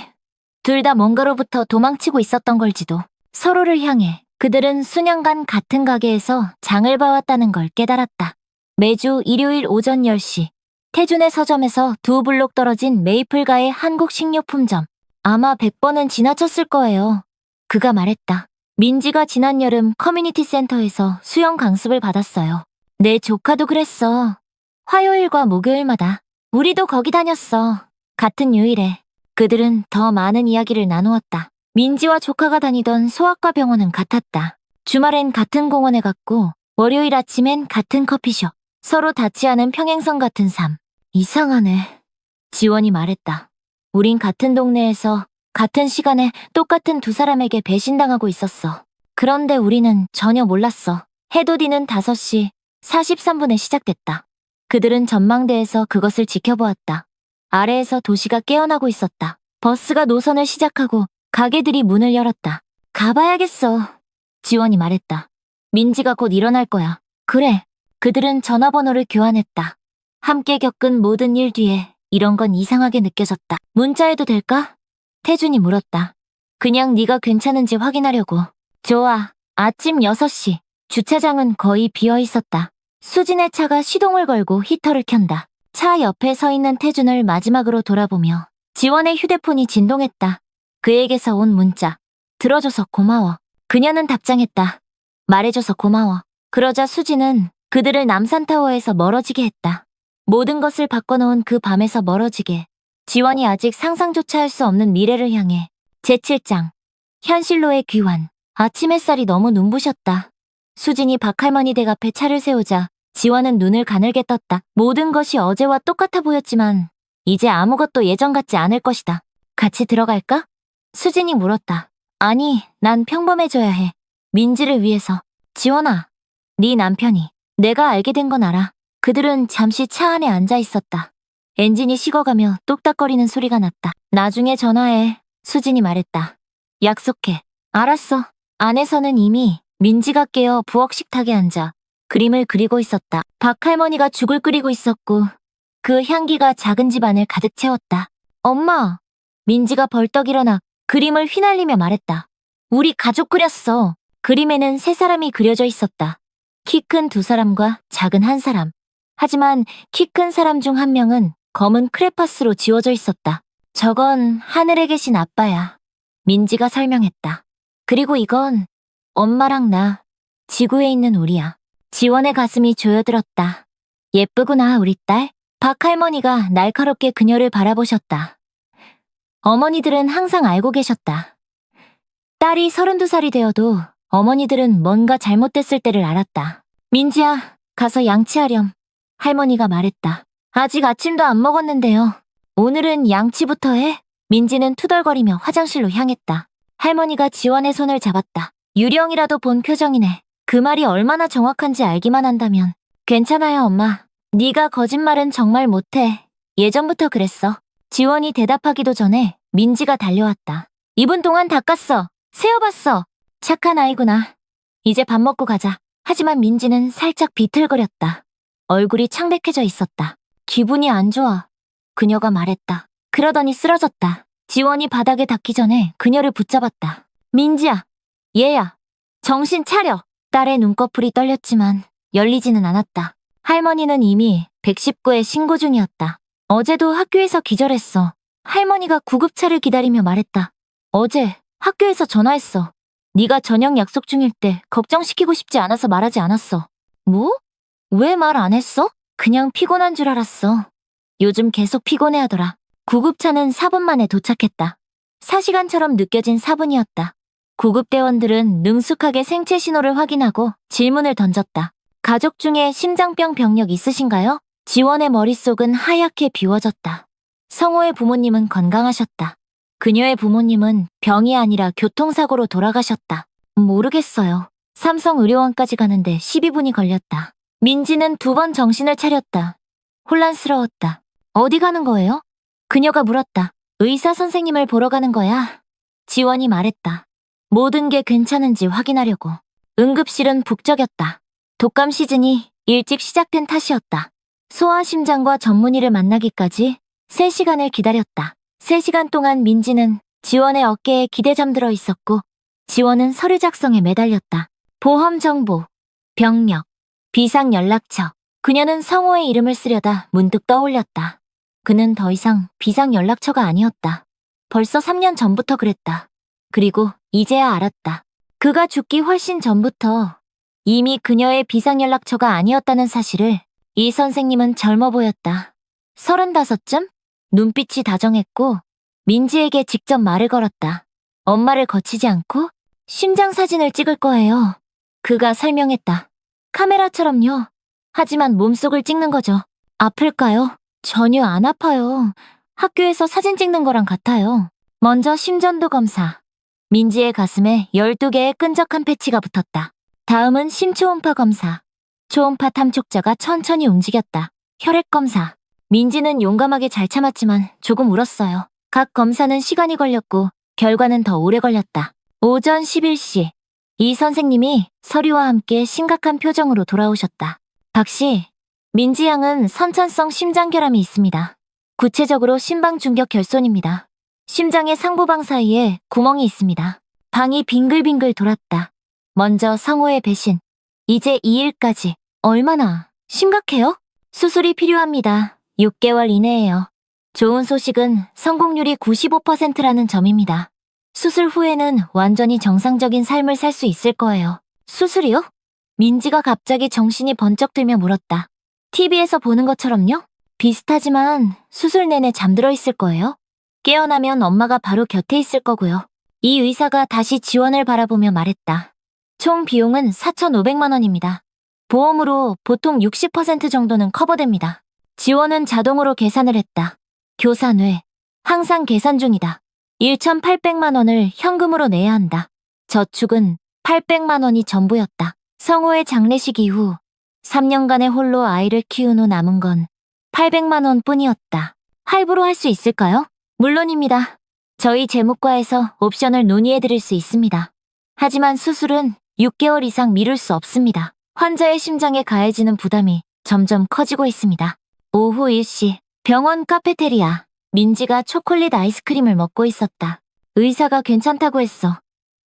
둘 다 뭔가로부터 도망치고 있었던 걸지도. 서로를 향해 그들은 수년간 같은 가게에서 장을 봐왔다는 걸 깨달았다. 매주 일요일 오전 10시 태준의 서점에서 2블록 떨어진 메이플가의 한국 식료품점. 아마 100번은 지나쳤을 거예요. 그가 말했다. 민지가 지난 여름 커뮤니티 센터에서 수영 강습을 받았어요. 내 조카도 그랬어. 화요일과 목요일마다. 우리도 거기 다녔어. 같은 요일에. 그들은 더 많은 이야기를 나누었다. 민지와 조카가 다니던 소아과 병원은 같았다. 주말엔 같은 공원에 갔고 월요일 아침엔 같은 커피숍. 서로 닿지 않은 평행선 같은 삶. 이상하네. 지원이 말했다. 우린 같은 동네에서 같은 시간에 똑같은 두 사람에게 배신당하고 있었어. 그런데 우리는 전혀 몰랐어. 해돋이는 5시 43분에 시작됐다. 그들은 전망대에서 그것을 지켜보았다. 아래에서 도시가 깨어나고 있었다. 버스가 노선을 시작하고 가게들이 문을 열었다. 가봐야겠어. 지원이 말했다. 민지가 곧 일어날 거야. 그래. 그들은 전화번호를 교환했다. 함께 겪은 모든 일 뒤에 이런 건 이상하게 느껴졌다. 문자해도 될까? 태준이 물었다. 그냥 네가 괜찮은지 확인하려고. 좋아. 아침 6시. 주차장은 거의 비어 있었다. 수진의 차가 시동을 걸고 히터를 켠다. 차 옆에 서 있는 태준을 마지막으로 돌아보며 지원의 휴대폰이 진동했다. 그에게서 온 문자. 들어줘서 고마워. 그녀는 답장했다. 말해줘서 고마워. 그러자 수진은 그들을 남산타워에서 멀어지게 했다. 모든 것을 바꿔놓은 그 밤에서 멀어지게. 지원이 아직 상상조차 할 수 없는 미래를 향해. 제7장. 현실로의 귀환. 아침 햇살이 너무 눈부셨다. 수진이 박할머니 댁 앞에 차를 세우자 지원은 눈을 가늘게 떴다. 모든 것이 어제와 똑같아 보였지만 이제 아무것도 예전 같지 않을 것이다. 같이 들어갈까? 수진이 물었다. 아니, 난 평범해져야 해. 민지를 위해서. 지원아, 네 남편이. 내가 알게 된 건 알아. 그들은 잠시 차 안에 앉아 있었다. 엔진이 식어가며 뚝딱거리는 소리가 났다. 나중에 전화해. 수진이 말했다. 약속해. 알았어. 안에서는 이미 민지가 깨어 부엌 식탁에 앉아 그림을 그리고 있었다. 박할머니가 죽을 끓이고 있었고 그 향기가 작은 집안을 가득 채웠다. 엄마! 민지가 벌떡 일어나 그림을 휘날리며 말했다. 우리 가족 그렸어. 그림에는 3사람이 그려져 있었다. 키 큰 2사람과 작은 1사람. 하지만 키 큰 사람 중 1명은 검은 크레파스로 지워져 있었다. 저건 하늘에 계신 아빠야. 민지가 설명했다. 그리고 이건 엄마랑 나, 지구에 있는 우리야. 지원의 가슴이 조여들었다. 예쁘구나, 우리 딸. 박할머니가 날카롭게 그녀를 바라보셨다. 어머니들은 항상 알고 계셨다. 딸이 32살이 되어도 어머니들은 뭔가 잘못됐을 때를 알았다. 민지야, 가서 양치하렴. 할머니가 말했다. 아직 아침도 안 먹었는데요. 오늘은 양치부터 해. 민지는 투덜거리며 화장실로 향했다. 할머니가 지원의 손을 잡았다. 유령이라도 본 표정이네. 그 말이 얼마나 정확한지 알기만 한다면. 괜찮아요, 엄마. 네가 거짓말은 정말 못해. 예전부터 그랬어. 지원이 대답하기도 전에 민지가 달려왔다. 2분 동안 닦았어. 세어봤어. 착한 아이구나. 이제 밥 먹고 가자. 하지만 민지는 살짝 비틀거렸다. 얼굴이 창백해져 있었다. 기분이 안 좋아. 그녀가 말했다. 그러더니 쓰러졌다. 지원이 바닥에 닿기 전에 그녀를 붙잡았다. 민지야. 얘야. 정신 차려. 딸의 눈꺼풀이 떨렸지만 열리지는 않았다. 할머니는 이미 119에 신고 중이었다. 어제도 학교에서 기절했어. 할머니가 구급차를 기다리며 말했다. 어제 학교에서 전화했어. 네가 저녁 약속 중일 때 걱정시키고 싶지 않아서 말하지 않았어. 뭐? 왜 말 안 했어? 그냥 피곤한 줄 알았어. 요즘 계속 피곤해하더라. 구급차는 4분 만에 도착했다. 4시간처럼 느껴진 4분이었다. 구급대원들은 능숙하게 생체 신호를 확인하고 질문을 던졌다. 가족 중에 심장병 병력 있으신가요? 지원의 머릿속은 하얗게 비워졌다. 성호의 부모님은 건강하셨다. 그녀의 부모님은 병이 아니라 교통사고로 돌아가셨다. 모르겠어요. 삼성의료원까지 가는데 12분이 걸렸다. 민지는 2번 정신을 차렸다. 혼란스러웠다. 어디 가는 거예요? 그녀가 물었다. 의사 선생님을 보러 가는 거야. 지원이 말했다. 모든 게 괜찮은지 확인하려고. 응급실은 북적였다. 독감 시즌이 일찍 시작된 탓이었다. 소아심장과 전문의를 만나기까지 3시간을 기다렸다. 3시간 동안 민지는 지원의 어깨에 기대 잠들어 있었고 지원은 서류 작성에 매달렸다. 보험 정보, 병력, 비상연락처. 그녀는 성호의 이름을 쓰려다 문득 떠올렸다. 그는 더 이상 비상연락처가 아니었다. 벌써 3년 전부터 그랬다. 그리고 이제야 알았다. 그가 죽기 훨씬 전부터 이미 그녀의 비상연락처가 아니었다는 사실을. 이 선생님은 젊어 보였다. 35쯤? 눈빛이 다정했고 민지에게 직접 말을 걸었다. 엄마를 거치지 않고 심장 사진을 찍을 거예요. 그가 설명했다. 카메라처럼요. 하지만 몸속을 찍는 거죠. 아플까요? 전혀 안 아파요. 학교에서 사진 찍는 거랑 같아요. 먼저 심전도 검사. 민지의 가슴에 12개의 끈적한 패치가 붙었다. 다음은 심초음파 검사. 초음파 탐촉자가 천천히 움직였다. 혈액 검사. 민지는 용감하게 잘 참았지만 조금 울었어요. 각 검사는 시간이 걸렸고 결과는 더 오래 걸렸다. 오전 11시. 이 선생님이 서류와 함께 심각한 표정으로 돌아오셨다. 박 씨, 민지 양은 선천성 심장결함이 있습니다. 구체적으로 심방중격 결손입니다. 심장의 상부방 사이에 구멍이 있습니다. 방이 빙글빙글 돌았다. 먼저 성호의 배신. 이제 2일까지. 얼마나 심각해요? 수술이 필요합니다. 6개월 이내에요. 좋은 소식은 성공률이 95%라는 점입니다. 수술 후에는 완전히 정상적인 삶을 살 수 있을 거예요. 수술이요? 민지가 갑자기 정신이 번쩍 들며 물었다. TV에서 보는 것처럼요? 비슷하지만 수술 내내 잠들어 있을 거예요. 깨어나면 엄마가 바로 곁에 있을 거고요. 이 의사가 다시 지원을 바라보며 말했다. 총 비용은 4,500만 원입니다. 보험으로 보통 60% 정도는 커버됩니다. 지원은 자동으로 계산을 했다. 교사 뇌. 항상 계산 중이다. 1,800만 원을 현금으로 내야 한다. 저축은 800만 원이 전부였다. 성호의 장례식 이후 3년간의 홀로 아이를 키운 후 남은 건 800만 원 뿐이었다. 할부로 할 수 있을까요? 물론입니다. 저희 재무과에서 옵션을 논의해드릴 수 있습니다. 하지만 수술은 6개월 이상 미룰 수 없습니다. 환자의 심장에 가해지는 부담이 점점 커지고 있습니다. 오후 1시, 병원 카페테리아. 민지가 초콜릿 아이스크림을 먹고 있었다. 의사가 괜찮다고 했어.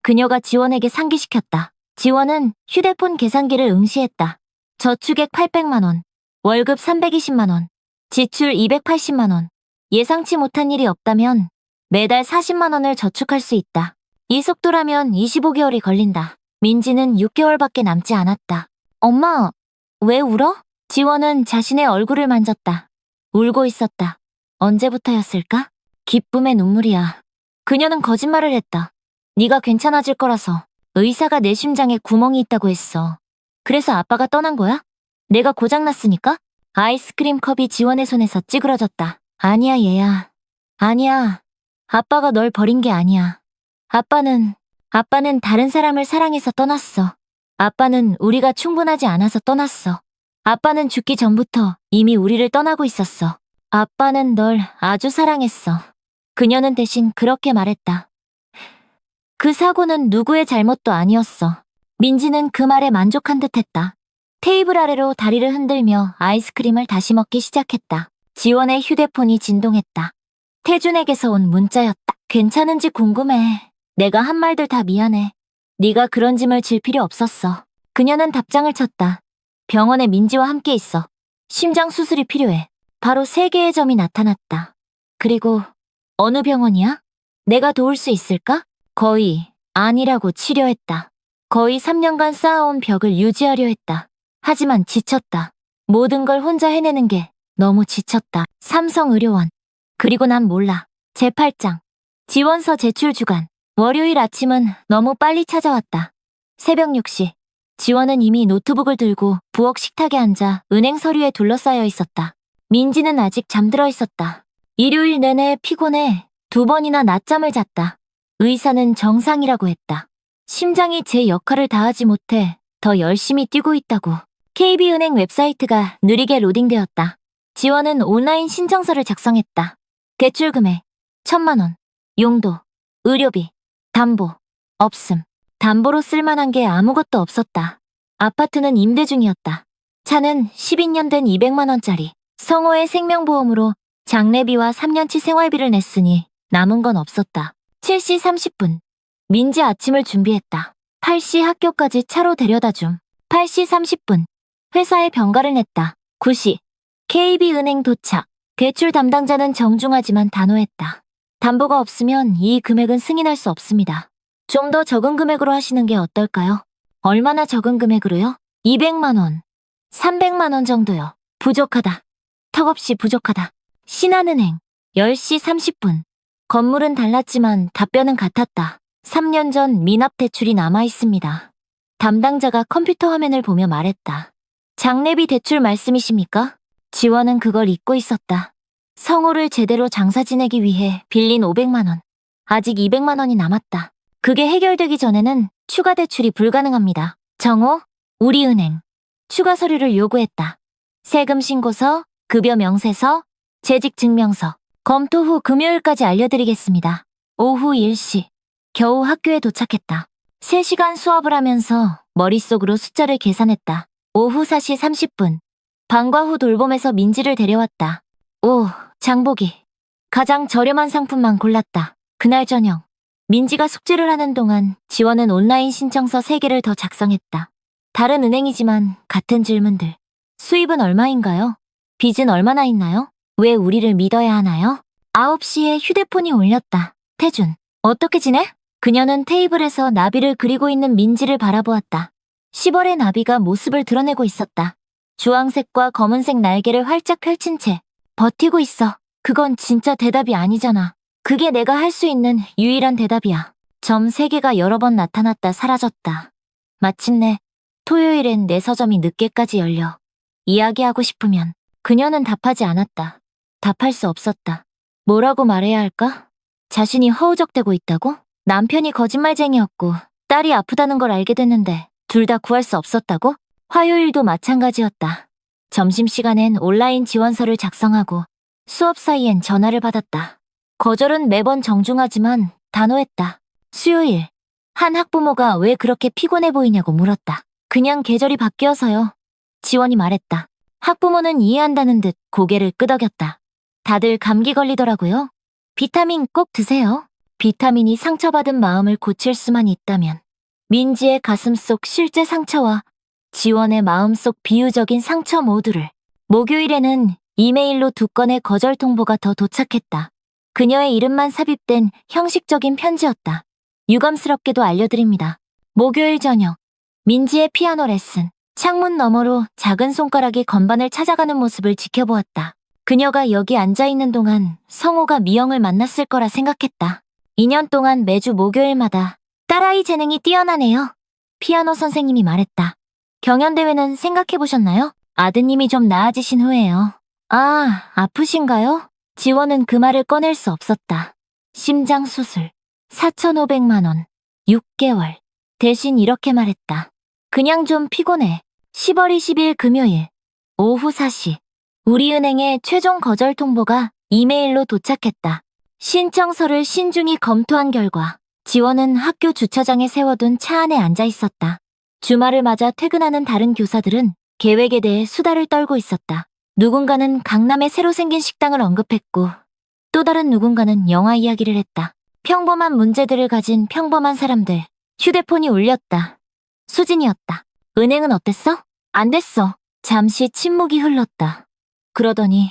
그녀가 지원에게 상기시켰다. 지원은 휴대폰 계산기를 응시했다. 저축액 800만 원, 월급 320만 원, 지출 280만 원. 예상치 못한 일이 없다면 매달 40만 원을 저축할 수 있다. 이 속도라면 25개월이 걸린다. 민지는 6개월밖에 남지 않았다. 엄마, 왜 울어? 지원은 자신의 얼굴을 만졌다. 울고 있었다. 언제부터였을까? 기쁨의 눈물이야. 그녀는 거짓말을 했다. 네가 괜찮아질 거라서. 의사가 내 심장에 구멍이 있다고 했어. 그래서 아빠가 떠난 거야? 내가 고장났으니까? 아이스크림 컵이 지원의 손에서 찌그러졌다. 아니야, 얘야. 아니야. 아빠가 널 버린 게 아니야. 아빠는 다른 사람을 사랑해서 떠났어. 아빠는 우리가 충분하지 않아서 떠났어. 아빠는 죽기 전부터 이미 우리를 떠나고 있었어. 아빠는 널 아주 사랑했어. 그녀는 대신 그렇게 말했다. 그 사고는 누구의 잘못도 아니었어. 민지는 그 말에 만족한 듯했다. 테이블 아래로 다리를 흔들며 아이스크림을 다시 먹기 시작했다. 지원의 휴대폰이 진동했다. 태준에게서 온 문자였다. 괜찮은지 궁금해. 내가 한 말들 다 미안해. 네가 그런 짐을 질 필요 없었어. 그녀는 답장을 쳤다. 병원에 민지와 함께 있어. 심장 수술이 필요해. 바로 3개의 점이 나타났다. 그리고 어느 병원이야? 내가 도울 수 있을까? 거의 아니라고 치료했다. 거의 3년간 쌓아온 벽을 유지하려 했다. 하지만 지쳤다. 모든 걸 혼자 해내는 게 너무 지쳤다. 삼성의료원. 그리고 난 몰라. 제8장. 지원서 제출 주간. 월요일 아침은 너무 빨리 찾아왔다. 새벽 6시. 지원은 이미 노트북을 들고 부엌 식탁에 앉아 은행 서류에 둘러싸여 있었다. 민지는 아직 잠들어 있었다. 일요일 내내 피곤해 2번이나 낮잠을 잤다. 의사는 정상이라고 했다. 심장이 제 역할을 다하지 못해 더 열심히 뛰고 있다고. KB은행 웹사이트가 느리게 로딩되었다. 지원은 온라인 신청서를 작성했다. 대출 금액 1,000만 원. 용도, 의료비, 담보, 없음. 담보로 쓸만한 게 아무것도 없었다. 아파트는 임대 중이었다. 차는 12년 된 200만 원짜리. 성호의 생명보험으로 장례비와 3년치 생활비를 냈으니 남은 건 없었다. 7시 30분. 민지 아침을 준비했다. 8시 학교까지 차로 데려다 줌. 8시 30분. 회사에 병가를 냈다. 9시. KB은행 도착. 대출 담당자는 정중하지만 단호했다. 담보가 없으면 이 금액은 승인할 수 없습니다. 좀 더 적은 금액으로 하시는 게 어떨까요? 얼마나 적은 금액으로요? 200만 원. 300만 원 정도요. 부족하다. 턱없이 부족하다. 신한은행. 10시 30분. 건물은 달랐지만 답변은 같았다. 3년 전 미납 대출이 남아있습니다. 담당자가 컴퓨터 화면을 보며 말했다. 장례비 대출 말씀이십니까? 지원은 그걸 잊고 있었다. 성호를 제대로 장사 지내기 위해 빌린 500만 원. 아직 200만 원이 남았다. 그게 해결되기 전에는 추가 대출이 불가능합니다. 정호, 우리은행. 추가 서류를 요구했다. 세금 신고서, 급여 명세서, 재직 증명서. 검토 후 금요일까지 알려드리겠습니다. 오후 1시. 겨우 학교에 도착했다. 3시간 수업을 하면서 머릿속으로 숫자를 계산했다. 오후 4시 30분. 방과 후 돌봄에서 민지를 데려왔다. 오, 장보기. 가장 저렴한 상품만 골랐다. 그날 저녁. 민지가 숙제를 하는 동안 지원은 온라인 신청서 3개를 더 작성했다. 다른 은행이지만 같은 질문들. 수입은 얼마인가요? 빚은 얼마나 있나요? 왜 우리를 믿어야 하나요? 9시에 휴대폰이 울렸다. 태준, 어떻게 지내? 그녀는 테이블에서 나비를 그리고 있는 민지를 바라보았다. 10월의 나비가 모습을 드러내고 있었다. 주황색과 검은색 날개를 활짝 펼친 채 버티고 있어. 그건 진짜 대답이 아니잖아. 그게 내가 할 수 있는 유일한 대답이야. 점 3개가 여러 번 나타났다 사라졌다. 마침내 토요일엔 내 서점이 늦게까지 열려. 이야기하고 싶으면 그녀는 답하지 않았다. 답할 수 없었다. 뭐라고 말해야 할까? 자신이 허우적대고 있다고? 남편이 거짓말쟁이였고 딸이 아프다는 걸 알게 됐는데 둘 다 구할 수 없었다고? 화요일도 마찬가지였다. 점심시간엔 온라인 지원서를 작성하고 수업 사이엔 전화를 받았다. 거절은 매번 정중하지만 단호했다. 수요일, 한 학부모가 왜 그렇게 피곤해 보이냐고 물었다. 그냥 계절이 바뀌어서요. 지원이 말했다. 학부모는 이해한다는 듯 고개를 끄덕였다. 다들 감기 걸리더라고요. 비타민 꼭 드세요. 비타민이 상처받은 마음을 고칠 수만 있다면. 민지의 가슴 속 실제 상처와 지원의 마음속 비유적인 상처 모두를. 목요일에는 이메일로 2건의 거절 통보가 더 도착했다. 그녀의 이름만 삽입된 형식적인 편지였다. 유감스럽게도 알려드립니다. 목요일 저녁, 민지의 피아노 레슨. 창문 너머로 작은 손가락이 건반을 찾아가는 모습을 지켜보았다. 그녀가 여기 앉아있는 동안 성호가 미영을 만났을 거라 생각했다. 2년 동안 매주 목요일마다 딸아이 재능이 뛰어나네요. 피아노 선생님이 말했다. 경연대회는 생각해보셨나요? 아드님이 좀 나아지신 후에요. 아, 아프신가요? 지원은 그 말을 꺼낼 수 없었다. 심장 수술, 4,500만 원, 6개월. 대신 이렇게 말했다. 그냥 좀 피곤해. 10월 20일 금요일, 오후 4시. 우리은행의 최종 거절 통보가 이메일로 도착했다. 신청서를 신중히 검토한 결과 지원은 학교 주차장에 세워둔 차 안에 앉아 있었다. 주말을 맞아 퇴근하는 다른 교사들은 계획에 대해 수다를 떨고 있었다. 누군가는 강남에 새로 생긴 식당을 언급했고 또 다른 누군가는 영화 이야기를 했다. 평범한 문제들을 가진 평범한 사람들. 휴대폰이 울렸다. 수진이었다. 은행은 어땠어? 안 됐어. 잠시 침묵이 흘렀다. 그러더니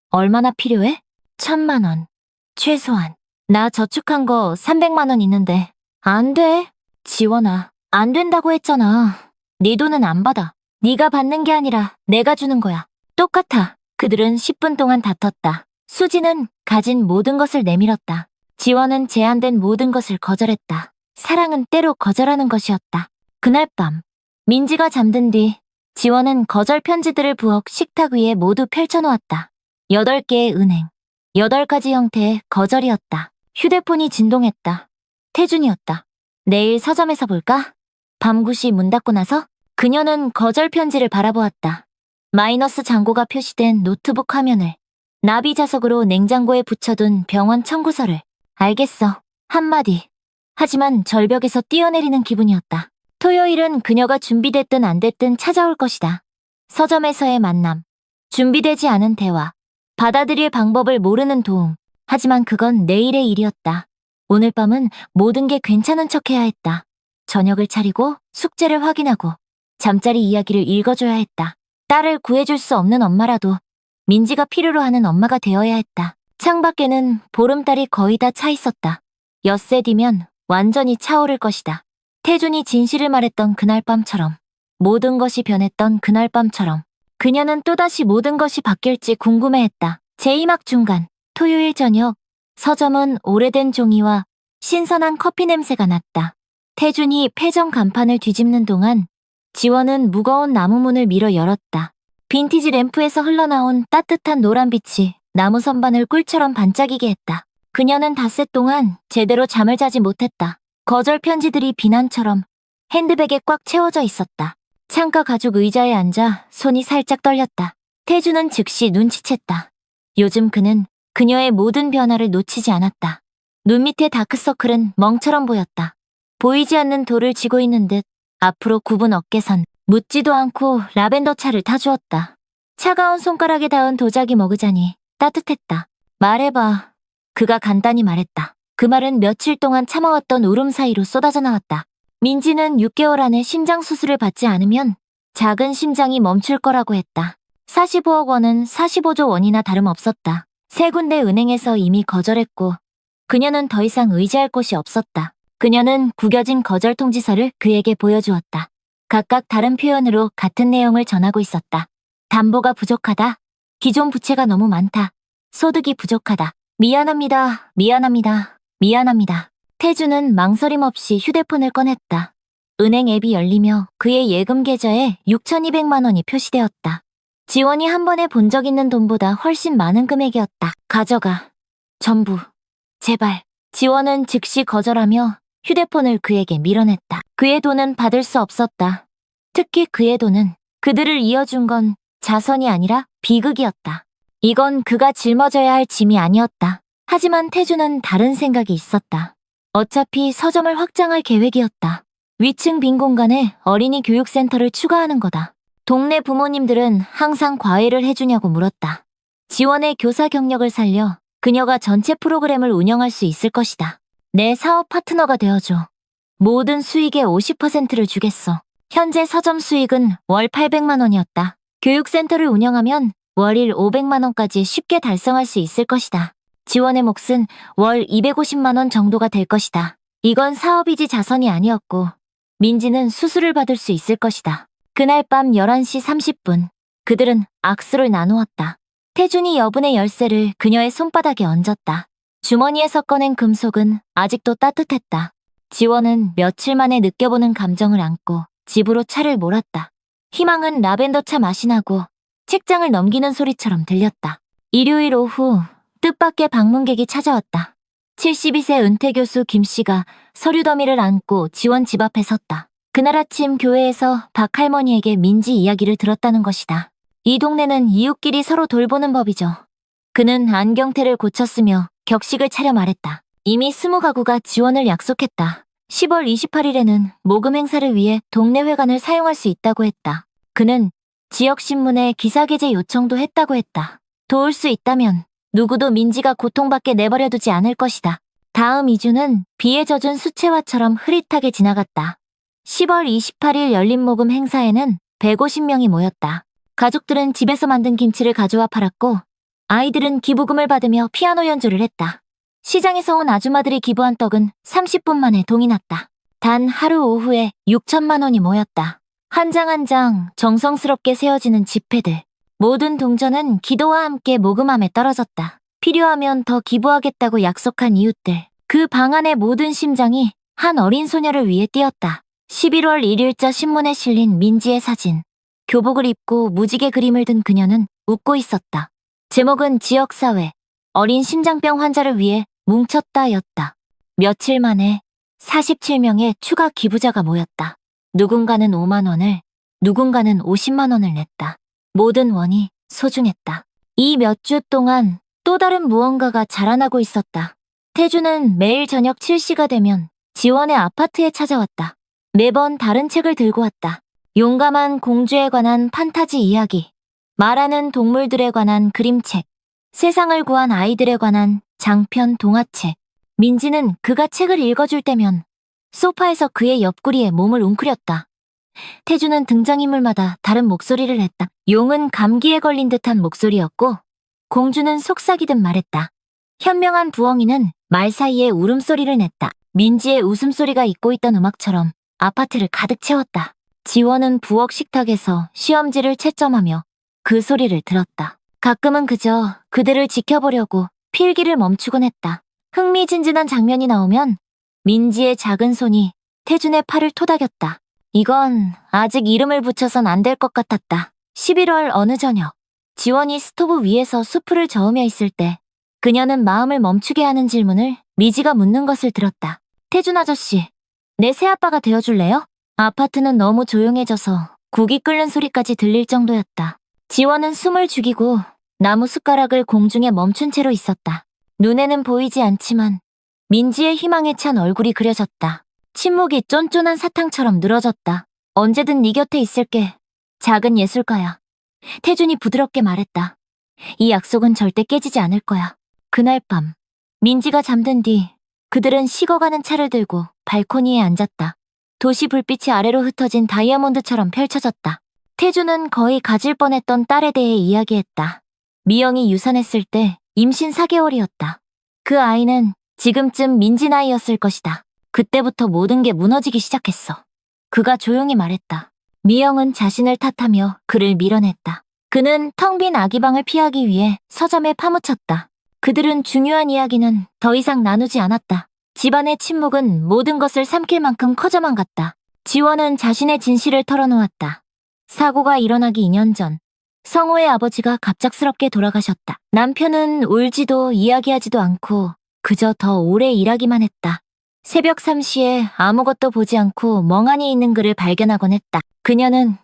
얼마나 필요해? 1,000만 원. 최소한. 나 저축한 거 300만 원 있는데. 안 돼. 지원아, 안 된다고 했잖아. 네 돈은 안 받아. 네가 받는 게 아니라 내가 주는 거야. 똑같아. 그들은 10분 동안 다퉜다. 수지는 가진 모든 것을 내밀었다. 지원은 제한된 모든 것을 거절했다. 사랑은 때로 거절하는 것이었다. 그날 밤, 민지가 잠든 뒤 지원은 거절 편지들을 부엌 식탁 위에 모두 펼쳐놓았다. 8개의 은행, 8가지 형태의 거절이었다. 휴대폰이 진동했다. 태준이었다. 내일 서점에서 볼까? 밤 9시 문 닫고 나서 그녀는 거절 편지를 바라보았다. 마이너스 잔고가 표시된 노트북 화면을 나비 자석으로 냉장고에 붙여둔 병원 청구서를. 알겠어. 한마디. 하지만 절벽에서 뛰어내리는 기분이었다. 토요일은 그녀가 준비됐든 안 됐든 찾아올 것이다. 서점에서의 만남. 준비되지 않은 대화. 받아들일 방법을 모르는 도움. 하지만 그건 내일의 일이었다. 오늘 밤은 모든 게 괜찮은 척해야 했다. 저녁을 차리고 숙제를 확인하고 잠자리 이야기를 읽어줘야 했다. 딸을 구해줄 수 없는 엄마라도 민지가 필요로 하는 엄마가 되어야 했다. 창밖에는 보름달이 거의 다 차 있었다. 엿새 뒤면 완전히 차오를 것이다. 태준이 진실을 말했던 그날 밤처럼, 모든 것이 변했던 그날 밤처럼 그녀는 또다시 모든 것이 바뀔지 궁금해했다. 제2막 중간, 토요일 저녁, 서점은 오래된 종이와 신선한 커피 냄새가 났다. 태준이 패전 간판을 뒤집는 동안 지원은 무거운 나무 문을 밀어 열었다. 빈티지 램프에서 흘러나온 따뜻한 노란빛이 나무 선반을 꿀처럼 반짝이게 했다. 그녀는 닷새 동안 제대로 잠을 자지 못했다. 거절 편지들이 비난처럼 핸드백에 꽉 채워져 있었다. 창가 가죽 의자에 앉아 손이 살짝 떨렸다. 태주는 즉시 눈치챘다. 요즘 그는 그녀의 모든 변화를 놓치지 않았다. 눈 밑의 다크서클은 멍처럼 보였다. 보이지 않는 돌을 쥐고 있는 듯 앞으로 굽은 어깨선 묻지도 않고 라벤더 차를 타주었다. 차가운 손가락에 닿은 도자기 머그잔이 따뜻했다. 말해봐. 그가 간단히 말했다. 그 말은 며칠 동안 참아왔던 울음 사이로 쏟아져 나왔다. 민지는 6개월 안에 심장 수술을 받지 않으면 작은 심장이 멈출 거라고 했다. 45억 원은 45조 원이나 다름없었다. 세 군데 은행에서 이미 거절했고 그녀는 더 이상 의지할 곳이 없었다. 그녀는 구겨진 거절 통지서를 그에게 보여주었다. 각각 다른 표현으로 같은 내용을 전하고 있었다. 담보가 부족하다. 기존 부채가 너무 많다. 소득이 부족하다. 미안합니다. 미안합니다. 미안합니다. 태주는 망설임 없이 휴대폰을 꺼냈다. 은행 앱이 열리며 그의 예금 계좌에 6,200만 원이 표시되었다. 지원이 한 번에 본 적 있는 돈보다 훨씬 많은 금액이었다. 가져가. 전부. 제발. 지원은 즉시 거절하며 휴대폰을 그에게 밀어냈다. 그의 돈은 받을 수 없었다. 특히 그의 돈은 그들을 이어준 건 자선이 아니라 비극이었다. 이건 그가 짊어져야 할 짐이 아니었다. 하지만 태주는 다른 생각이 있었다. 어차피 서점을 확장할 계획이었다. 위층 빈 공간에 어린이 교육센터를 추가하는 거다. 동네 부모님들은 항상 과외를 해주냐고 물었다. 지원의 교사 경력을 살려 그녀가 전체 프로그램을 운영할 수 있을 것이다. 내 사업 파트너가 되어줘. 모든 수익의 50%를 주겠어. 현재 서점 수익은 월 800만 원이었다. 교육센터를 운영하면 월일 500만 원까지 쉽게 달성할 수 있을 것이다. 지원의 몫은 월 250만 원 정도가 될 것이다. 이건 사업이지 자선이 아니었고 민지는 수술을 받을 수 있을 것이다. 그날 밤 11시 30분 그들은 악수를 나누었다. 태준이 여분의 열쇠를 그녀의 손바닥에 얹었다. 주머니에서 꺼낸 금속은 아직도 따뜻했다. 지원은 며칠 만에 느껴보는 감정을 안고 집으로 차를 몰았다. 희망은 라벤더 차 맛이 나고 책장을 넘기는 소리처럼 들렸다. 일요일 오후 뜻밖의 방문객이 찾아왔다. 72세 은퇴 교수 김씨가 서류 더미를 안고 지원 집 앞에 섰다. 그날 아침 교회에서 박 할머니에게 민지 이야기를 들었다는 것이다. 이 동네는 이웃끼리 서로 돌보는 법이죠. 그는 안경테를 고쳤으며 격식을 차려 말했다. 이미 20가구가 지원을 약속했다. 10월 28일에는 모금 행사를 위해 동네 회관을 사용할 수 있다고 했다. 그는 지역신문에 기사 게재 요청도 했다고 했다. 도울 수 있다면 누구도 민지가 고통받게 내버려두지 않을 것이다. 다음 2주는 비에 젖은 수채화처럼 흐릿하게 지나갔다. 10월 28일 열린 모금 행사에는 150명이 모였다. 가족들은 집에서 만든 김치를 가져와 팔았고 아이들은 기부금을 받으며 피아노 연주를 했다. 시장에서 온 아줌마들이 기부한 떡은 30분 만에 동이 났다. 단 하루 오후에 6천만 원이 모였다. 한 장 한 장 정성스럽게 세워지는 지폐들. 모든 동전은 기도와 함께 모금함에 떨어졌다. 필요하면 더 기부하겠다고 약속한 이웃들. 그 방 안의 모든 심장이 한 어린 소녀를 위해 뛰었다. 11월 1일자 신문에 실린 민지의 사진. 교복을 입고 무지개 그림을 든 그녀는 웃고 있었다. 제목은 지역사회, 어린 심장병 환자를 위해 뭉쳤다였다. 며칠 만에 47명의 추가 기부자가 모였다. 누군가는 5만 원을, 누군가는 50만 원을 냈다. 모든 원이 소중했다. 이 몇 주 동안 또 다른 무언가가 자라나고 있었다. 태주는 매일 저녁 7시가 되면 지원의 아파트에 찾아왔다. 매번 다른 책을 들고 왔다. 용감한 공주에 관한 판타지 이야기, 말하는 동물들에 관한 그림책, 세상을 구한 아이들에 관한 장편 동화책. 민지는 그가 책을 읽어줄 때면 소파에서 그의 옆구리에 몸을 웅크렸다. 태주는 등장인물마다 다른 목소리를 냈다. 용은 감기에 걸린 듯한 목소리였고 공주는 속삭이듯 말했다. 현명한 부엉이는 말 사이에 울음소리를 냈다. 민지의 웃음소리가 잇고 있던 음악처럼 아파트를 가득 채웠다. 지원은 부엌 식탁에서 시험지를 채점하며 그 소리를 들었다. 가끔은 그저 그들을 지켜보려고 필기를 멈추곤 했다. 흥미진진한 장면이 나오면 민지의 작은 손이 태준의 팔을 토닥였다. 이건 아직 이름을 붙여선 안 될 것 같았다. 11월 어느 저녁 지원이 스토브 위에서 수프를 저으며 있을 때 그녀는 마음을 멈추게 하는 질문을 미지가 묻는 것을 들었다. 태준 아저씨, 내 새아빠가 되어줄래요? 아파트는 너무 조용해져서 국이 끓는 소리까지 들릴 정도였다. 지원은 숨을 죽이고 나무 숟가락을 공중에 멈춘 채로 있었다. 눈에는 보이지 않지만 민지의 희망에 찬 얼굴이 그려졌다. 침묵이 쫀쫀한 사탕처럼 늘어졌다. 언제든 네 곁에 있을게. 작은 예술가야. 태준이 부드럽게 말했다. 이 약속은 절대 깨지지 않을 거야. 그날 밤, 민지가 잠든 뒤 그들은 식어가는 차를 들고 발코니에 앉았다. 도시 불빛이 아래로 흩어진 다이아몬드처럼 펼쳐졌다. 태준은 거의 가질 뻔했던 딸에 대해 이야기했다. 미영이 유산했을 때 임신 4개월이었다. 그 아이는 지금쯤 민지 나이였을 것이다. 그때부터 모든 게 무너지기 시작했어. 그가 조용히 말했다. 미영은 자신을 탓하며 그를 밀어냈다. 그는 텅 빈 아기방을 피하기 위해 서점에 파묻혔다. 그들은 중요한 이야기는 더 이상 나누지 않았다. 집안의 침묵은 모든 것을 삼킬 만큼 커져만 갔다. 지원은 자신의 진실을 털어놓았다. 사고가 일어나기 2년 전, 성호의 아버지가 갑작스럽게 돌아가셨다. 남편은 울지도 이야기하지도 않고 그저 더 오래 일하기만 했다. 새벽 3시에 아무것도 보지 않고 멍하니 있는 그를 발견하곤 했다. 그녀는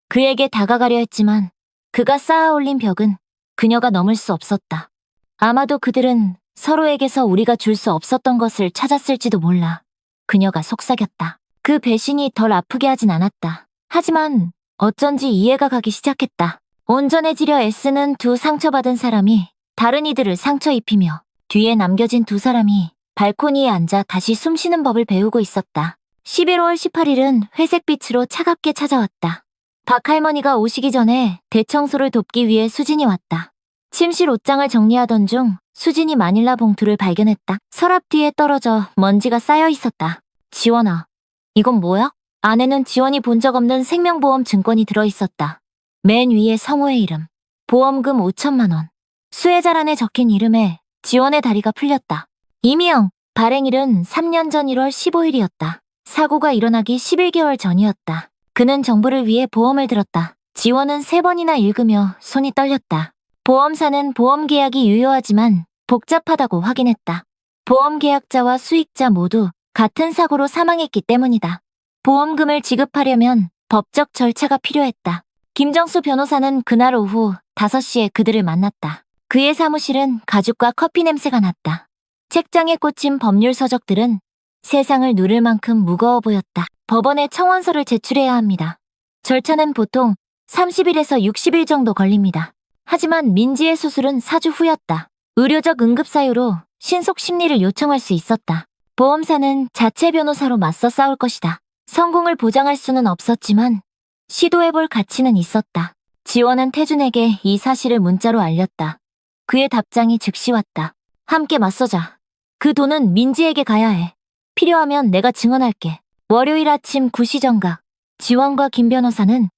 그에게 다가가려 했지만 그가 쌓아올린 벽은 그녀가 넘을 수 없었다. 아마도 그들은 서로에게서 우리가 줄 수 없었던 것을 찾았을지도 몰라. 그녀가 속삭였다. 그 배신이 덜 아프게 하진 않았다. 하지만 어쩐지 이해가 가기 시작했다. 온전해지려 애쓰는 두 상처받은 사람이 다른 이들을 상처 입히며 뒤에 남겨진 두 사람이 발코니에 앉아 다시 숨쉬는 법을 배우고 있었다. 11월 18일은 회색빛으로 차갑게 찾아왔다. 박할머니가 오시기 전에 대청소를 돕기 위해 수진이 왔다. 침실 옷장을 정리하던 중 수진이 마닐라 봉투를 발견했다. 서랍 뒤에 떨어져 먼지가 쌓여 있었다. 지원아, 이건 뭐야? 안에는 지원이 본 적 없는 생명보험 증권이 들어있었다. 맨 위에 성호의 이름, 보험금 5천만 원. 수혜자란에 적힌 이름에 지원의 다리가 풀렸다. 이미영, 발행일은 3년 전 1월 15일이었다. 사고가 일어나기 11개월 전이었다. 그는 정부를 위해 보험을 들었다. 지원은 3번이나 읽으며 손이 떨렸다. 보험사는 보험 계약이 유효하지만 복잡하다고 확인했다. 보험 계약자와 수익자 모두 같은 사고로 사망했기 때문이다. 보험금을 지급하려면 법적 절차가 필요했다. 김정수 변호사는 그날 오후 5시에 그들을 만났다. 그의 사무실은 가죽과 커피 냄새가 났다. 책장에 꽂힌 법률 서적들은 세상을 누를 만큼 무거워 보였다. 법원에 청원서를 제출해야 합니다. 절차는 보통 30일에서 60일 정도 걸립니다. 하지만 민지의 수술은 4주 후였다. 의료적 응급사유로 신속 심리를 요청할 수 있었다. 보험사는 자체 변호사로 맞서 싸울 것이다. 성공을 보장할 수는 없었지만 시도해볼 가치는 있었다. 지원은 태준에게 이 사실을 문자로 알렸다. 그의 답장이 즉시 왔다. 함께 맞서자. 그 돈은 민지에게 가야 해. 필요하면 내가 증언할게. 월요일 아침 9시 정각, 지원과 김 변호사는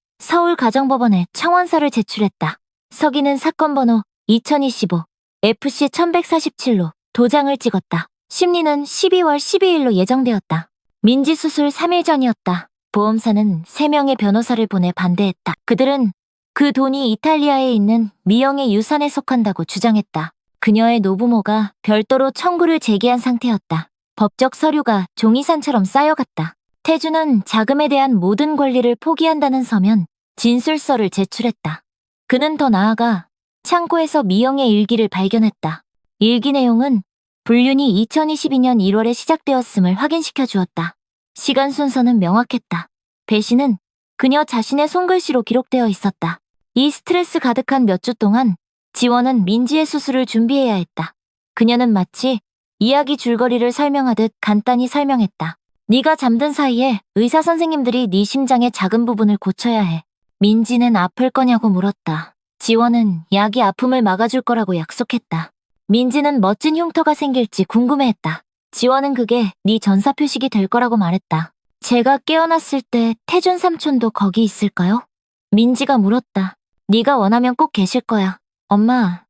서울가정법원에 청원서를 제출했다. 서기는 사건 번호 2025 FC 1147로 도장을 찍었다. 심리는 12월 12일로 예정되었다. 민지 수술 3일 전이었다. 보험사는 3명의 변호사를 보내 반대했다. 그들은 그 돈이 이탈리아에 있는 미영의 유산에 속한다고 주장했다. 그녀의 노부모가 별도로 청구를 제기한 상태였다. 법적 서류가 종이산처럼 쌓여갔다. 태주는 자금에 대한 모든 권리를 포기한다는 서면 진술서를 제출했다. 그는 더 나아가 창고에서 미영의 일기를 발견했다. 일기 내용은 불륜이 2022년 1월에 시작되었음을 확인시켜 주었다. 시간 순서는 명확했다. 배신은 그녀 자신의 손글씨로 기록되어 있었다. 이 스트레스 가득한 몇 주 동안 지원은 민지의 수술을 준비해야 했다. 그녀는 마치 이야기 줄거리를 설명하듯 간단히 설명했다. 네가 잠든 사이에 의사 선생님들이 네 심장의 작은 부분을 고쳐야 해. 민지는 아플 거냐고 물었다. 지원은 약이 아픔을 막아줄 거라고 약속했다. 민지는 멋진 흉터가 생길지 궁금해했다. 지원은 그게 네 전사 표식이 될 거라고 말했다. 제가 깨어났을 때 태준 삼촌도 거기 있을까요? 민지가 물었다. 네가 원하면 꼭 계실 거야. 엄마,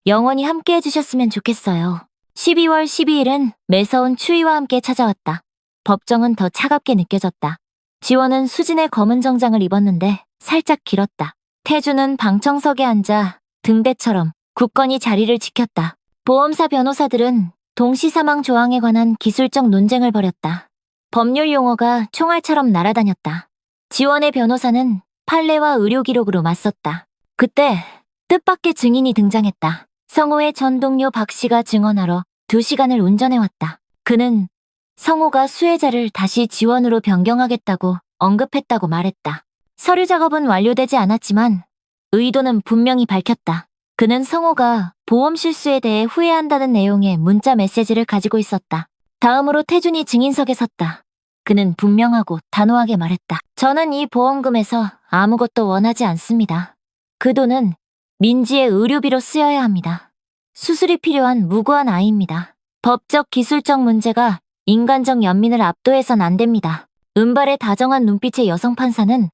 영원히 함께 해주셨으면 좋겠어요. 12월 12일은 매서운 추위와 함께 찾아왔다. 법정은 더 차갑게 느껴졌다. 지원은 수진의 검은 정장을 입었는데 살짝 길었다. 태주는 방청석에 앉아 등대처럼 굳건히 자리를 지켰다. 보험사 변호사들은 동시사망 조항에 관한 기술적 논쟁을 벌였다. 법률 용어가 총알처럼 날아다녔다. 지원의 변호사는 판례와 의료 기록으로 맞섰다. 그때 뜻밖의 증인이 등장했다. 성호의 전 동료 박 씨가 증언하러 2시간을 운전해왔다. 그는 성호가 수혜자를 다시 지원으로 변경하겠다고 언급했다고 말했다. 서류 작업은 완료되지 않았지만 의도는 분명히 밝혔다. 그는 성호가 보험 실수에 대해 후회한다는 내용의 문자 메시지를 가지고 있었다. 다음으로 태준이 증인석에 섰다. 그는 분명하고 단호하게 말했다. 저는 이 보험금에서 아무것도 원하지 않습니다. 그 돈은 민지의 의료비로 쓰여야 합니다. 수술이 필요한 무고한 아이입니다. 법적 기술적 문제가 인간적 연민을 압도해선 안 됩니다. 은발의 다정한 눈빛의 여성 판사는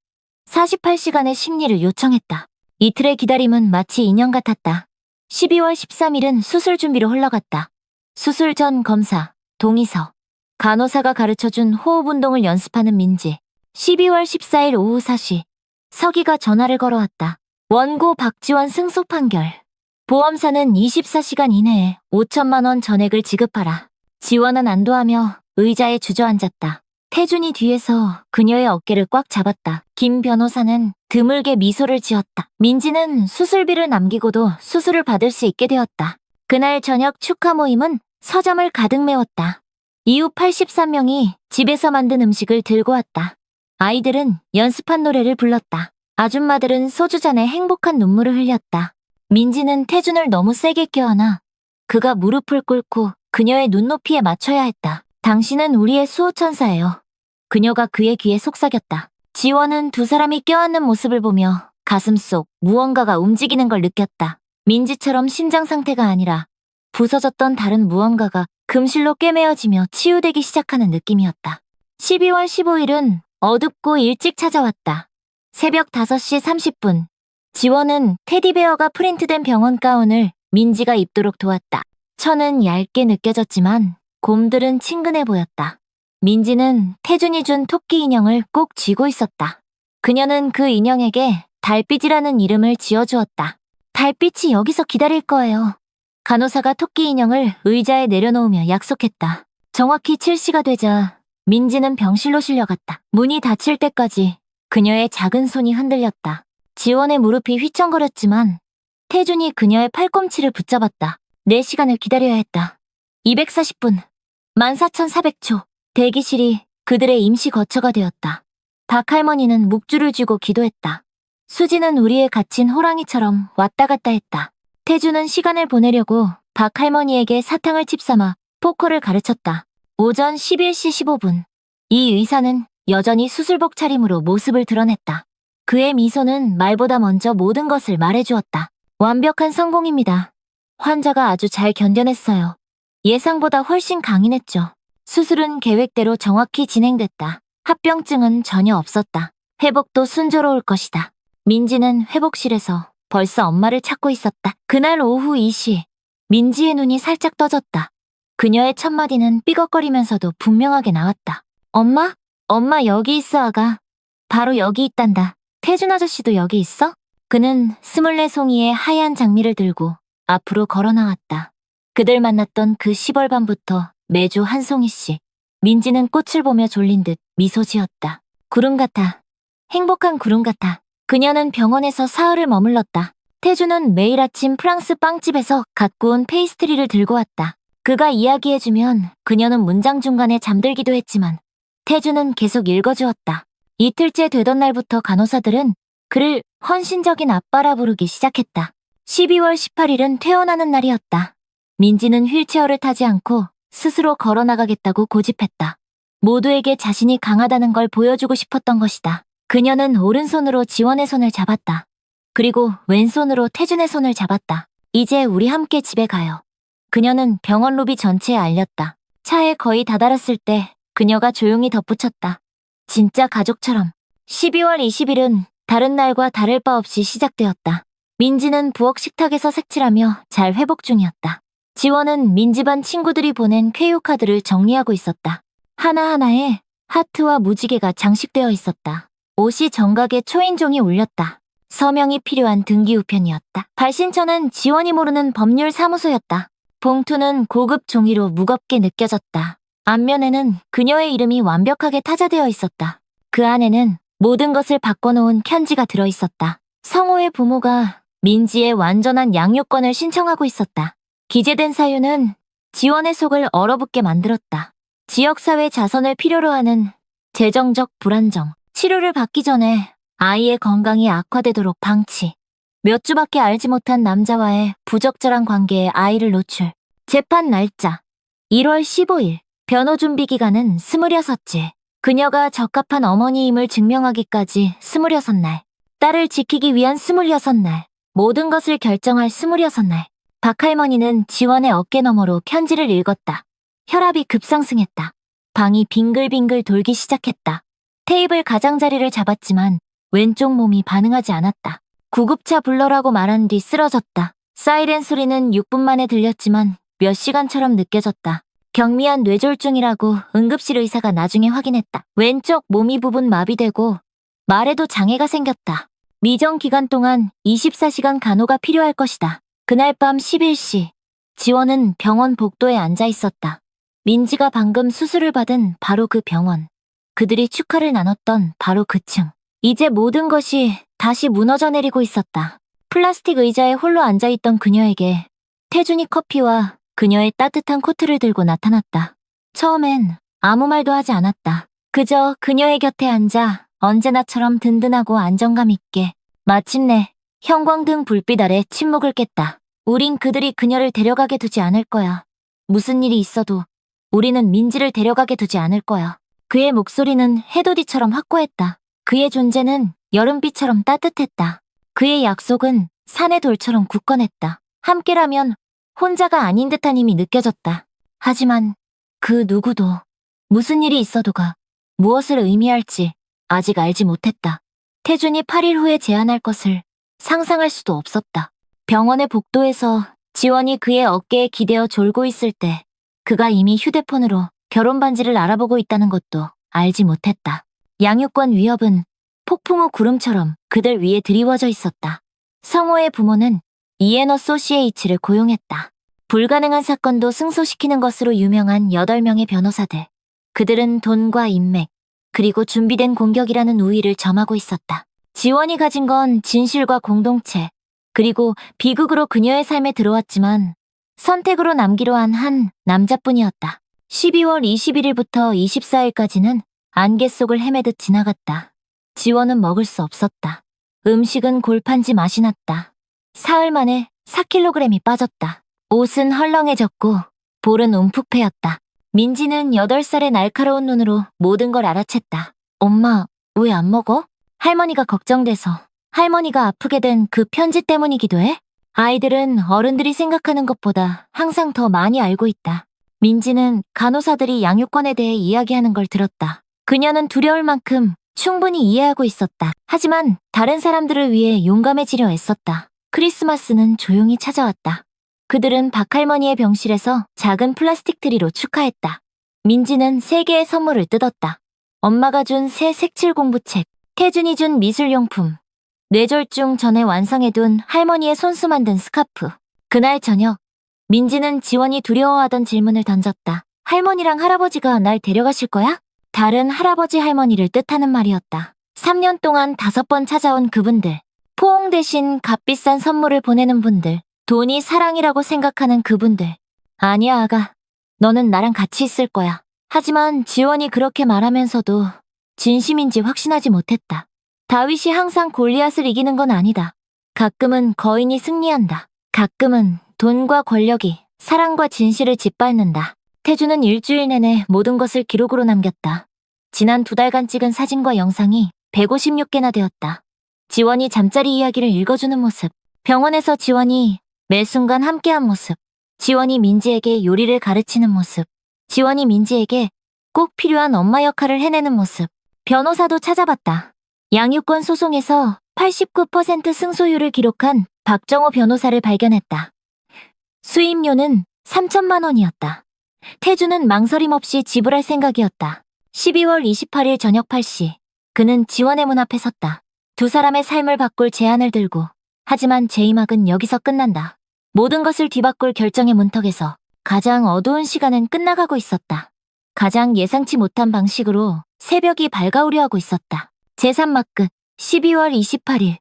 48시간의 심리를 요청했다. 이틀의 기다림은 마치 인연 같았다. 12월 13일은 수술 준비로 흘러갔다. 수술 전 검사, 동의서, 간호사가 가르쳐준 호흡 운동을 연습하는 민지. 12월 14일 오후 4시, 서기가 전화를 걸어왔다. 원고 박지원 승소 판결. 보험사는 24시간 이내에 5천만 원 전액을 지급하라. 지원은 안도하며 의자에 주저앉았다. 태준이 뒤에서 그녀의 어깨를 꽉 잡았다. 김 변호사는 드물게 미소를 지었다. 민지는 수술비를 남기고도 수술을 받을 수 있게 되었다. 그날 저녁 축하 모임은 서점을 가득 메웠다. 이후 83명이 집에서 만든 음식을 들고 왔다. 아이들은 연습한 노래를 불렀다. 아줌마들은 소주잔에 행복한 눈물을 흘렸다. 민지는 태준을 너무 세게 껴안아 그가 무릎을 꿇고 그녀의 눈높이에 맞춰야 했다. 당신은 우리의 수호천사예요. 그녀가 그의 귀에 속삭였다. 지원은 두 사람이 껴안는 모습을 보며 가슴속 무언가가 움직이는 걸 느꼈다. 민지처럼 심장 상태가 아니라 부서졌던 다른 무언가가 금실로 꿰매어지며 치유되기 시작하는 느낌이었다. 12월 15일은 어둡고 일찍 찾아왔다. 새벽 5시 30분. 지원은 테디베어가 프린트된 병원 가운을 민지가 입도록 도왔다. 천은 얇게 느껴졌지만 곰들은 친근해 보였다. 민지는 태준이 준 토끼 인형을 꼭 쥐고 있었다. 그녀는 그 인형에게 달빛이라는 이름을 지어주었다. 달빛이 여기서 기다릴 거예요. 간호사가 토끼 인형을 의자에 내려놓으며 약속했다. 정확히 7시가 되자 민지는 병실로 실려갔다. 문이 닫힐 때까지 그녀의 작은 손이 흔들렸다. 지원의 무릎이 휘청거렸지만 태준이 그녀의 팔꿈치를 붙잡았다. 4시간을 기다려야 했다. 240분, 14,400초. 대기실이 그들의 임시 거처가 되었다. 박할머니는 묵주를 쥐고 기도했다. 수지는 우리의 갇힌 호랑이처럼 왔다 갔다 했다. 태주는 시간을 보내려고 박할머니에게 사탕을 칩삼아 포커를 가르쳤다. 오전 11시 15분. 이 의사는 여전히 수술복 차림으로 모습을 드러냈다. 그의 미소는 말보다 먼저 모든 것을 말해주었다. 완벽한 성공입니다. 환자가 아주 잘 견뎌냈어요. 예상보다 훨씬 강인했죠. 수술은 계획대로 정확히 진행됐다. 합병증은 전혀 없었다. 회복도 순조로울 것이다. 민지는 회복실에서 벌써 엄마를 찾고 있었다. 그날 오후 2시, 민지의 눈이 살짝 떠졌다. 그녀의 첫마디는 삐걱거리면서도 분명하게 나왔다. 엄마? 엄마 여기 있어 아가. 바로 여기 있단다. 태준 아저씨도 여기 있어? 그는 24송이의 하얀 장미를 들고 앞으로 걸어나왔다. 그들 만났던 그 10월 밤부터 매주 한 송이씩. 민지는 꽃을 보며 졸린 듯 미소 지었다. 구름 같아. 행복한 구름 같아. 그녀는 병원에서 사흘을 머물렀다. 태주는 매일 아침 프랑스 빵집에서 갓 구운 페이스트리를 들고 왔다. 그가 이야기해주면 그녀는 문장 중간에 잠들기도 했지만 태주는 계속 읽어주었다. 이틀째 되던 날부터 간호사들은 그를 헌신적인 아빠라 부르기 시작했다. 12월 18일은 퇴원하는 날이었다. 민지는 휠체어를 타지 않고 스스로 걸어나가겠다고 고집했다. 모두에게 자신이 강하다는 걸 보여주고 싶었던 것이다. 그녀는 오른손으로 지원의 손을 잡았다. 그리고 왼손으로 태준의 손을 잡았다. 이제 우리 함께 집에 가요. 그녀는 병원 로비 전체에 알렸다. 차에 거의 다다랐을 때 그녀가 조용히 덧붙였다. 진짜 가족처럼. 12월 20일은 다른 날과 다를 바 없이 시작되었다. 민지는 부엌 식탁에서 색칠하며 잘 회복 중이었다. 지원은 민지반 친구들이 보낸 쾌유 카드를 정리하고 있었다. 하나하나에 하트와 무지개가 장식되어 있었다. 옷이 정각에 초인종이 울렸다. 서명이 필요한 등기 우편이었다. 발신처는 지원이 모르는 법률사무소였다. 봉투는 고급 종이로 무겁게 느껴졌다. 앞면에는 그녀의 이름이 완벽하게 타자되어 있었다. 그 안에는 모든 것을 바꿔놓은 편지가 들어있었다. 성호의 부모가 민지의 완전한 양육권을 신청하고 있었다. 기재된 사유는 지원의 속을 얼어붙게 만들었다. 지역사회 자선을 필요로 하는 재정적 불안정, 치료를 받기 전에 아이의 건강이 악화되도록 방치, 몇 주밖에 알지 못한 남자와의 부적절한 관계에 아이를 노출, 재판 날짜 1월 15일, 변호 준비 기간은 26지, 그녀가 적합한 어머니임을 증명하기까지 26날, 딸을 지키기 위한 26날, 모든 것을 결정할 26날. 박할머니는 지원의 어깨너머로 편지를 읽었다. 혈압이 급상승했다. 방이 빙글빙글 돌기 시작했다. 테이블 가장자리를 잡았지만 왼쪽 몸이 반응하지 않았다. 구급차 불러라고 말한 뒤 쓰러졌다. 사이렌 소리는 6분 만에 들렸지만 몇 시간처럼 느껴졌다. 경미한 뇌졸중이라고 응급실 의사가 나중에 확인했다. 왼쪽 몸이 부분 마비되고 말에도 장애가 생겼다. 미정 기간 동안 24시간 간호가 필요할 것이다. 그날 밤 11시, 지원은 병원 복도에 앉아 있었다. 민지가 방금 수술을 받은 바로 그 병원. 그들이 축하를 나눴던 바로 그 층. 이제 모든 것이 다시 무너져 내리고 있었다. 플라스틱 의자에 홀로 앉아있던 그녀에게 태준이 커피와 그녀의 따뜻한 코트를 들고 나타났다. 처음엔 아무 말도 하지 않았다. 그저 그녀의 곁에 앉아 언제나처럼 든든하고 안정감 있게. 마침내 형광등 불빛 아래 침묵을 깼다. 우린 그들이 그녀를 데려가게 두지 않을 거야. 무슨 일이 있어도 우리는 민지를 데려가게 두지 않을 거야. 그의 목소리는 해돋이처럼 확고했다. 그의 존재는 여름비처럼 따뜻했다. 그의 약속은 산의 돌처럼 굳건했다. 함께라면 혼자가 아닌 듯한 힘이 느껴졌다. 하지만 그 누구도 무슨 일이 있어도가 무엇을 의미할지 아직 알지 못했다. 태준이 8일 후에 제안할 것을 상상할 수도 없었다. 병원의 복도에서 지원이 그의 어깨에 기대어 졸고 있을 때 그가 이미 휴대폰으로 결혼 반지를 알아보고 있다는 것도 알지 못했다. 양육권 위협은 폭풍 후 구름처럼 그들 위에 드리워져 있었다. 성호의 부모는 EN어소시에이츠를 고용했다. 불가능한 사건도 승소시키는 것으로 유명한 8명의 변호사들. 그들은 돈과 인맥, 그리고 준비된 공격이라는 우위를 점하고 있었다. 지원이 가진 건 진실과 공동체, 그리고 비극으로 그녀의 삶에 들어왔지만 선택으로 남기로 한 남자뿐이었다. 12월 21일부터 24일까지는 안개 속을 헤매듯 지나갔다. 지원은 먹을 수 없었다. 음식은 골판지 맛이 났다. 사흘 만에 4kg이 빠졌다. 옷은 헐렁해졌고 볼은 움푹 패였다. 민지는 8살의 날카로운 눈으로 모든 걸 알아챘다. 엄마, 왜 안 먹어? 할머니가 걱정돼서. 할머니가 아프게 된 그 편지 때문이기도 해? 아이들은 어른들이 생각하는 것보다 항상 더 많이 알고 있다. 민지는 간호사들이 양육권에 대해 이야기하는 걸 들었다. 그녀는 두려울 만큼 충분히 이해하고 있었다. 하지만 다른 사람들을 위해 용감해지려 애썼다. 크리스마스는 조용히 찾아왔다. 그들은 박할머니의 병실에서 작은 플라스틱 트리로 축하했다. 민지는 3개의 선물을 뜯었다. 엄마가 준 새 색칠 공부책, 태준이 준 미술용품, 뇌졸중 전에 완성해둔 할머니의 손수 만든 스카프. 그날 저녁, 민지는 지원이 두려워하던 질문을 던졌다. 할머니랑 할아버지가 날 데려가실 거야? 다른 할아버지 할머니를 뜻하는 말이었다. 3년 동안 5번 찾아온 그분들. 포옹 대신 값비싼 선물을 보내는 분들. 돈이 사랑이라고 생각하는 그분들. 아니야, 아가. 너는 나랑 같이 있을 거야. 하지만 지원이 그렇게 말하면서도 진심인지 확신하지 못했다. 다윗이 항상 골리앗을 이기는 건 아니다. 가끔은 거인이 승리한다. 가끔은 돈과 권력이 사랑과 진실을 짓밟는다. 태주는 일주일 내내 모든 것을 기록으로 남겼다. 지난 2달간 찍은 사진과 영상이 156개나 되었다. 지원이 잠자리 이야기를 읽어주는 모습, 병원에서 지원이 매 순간 함께한 모습, 지원이 민지에게 요리를 가르치는 모습, 지원이 민지에게 꼭 필요한 엄마 역할을 해내는 모습. 변호사도 찾아봤다. 양육권 소송에서 89% 승소율을 기록한 박정호 변호사를 발견했다. 수임료는 3천만 원이었다. 태주는 망설임 없이 지불할 생각이었다. 12월 28일 저녁 8시, 그는 지원의 문 앞에 섰다. 두 사람의 삶을 바꿀 제안을 들고, 하지만 제이막은 여기서 끝난다. 모든 것을 뒤바꿀 결정의 문턱에서 가장 어두운 시간은 끝나가고 있었다. 가장 예상치 못한 방식으로 새벽이 밝아오려 하고 있었다. 제3막 끝 12월 28일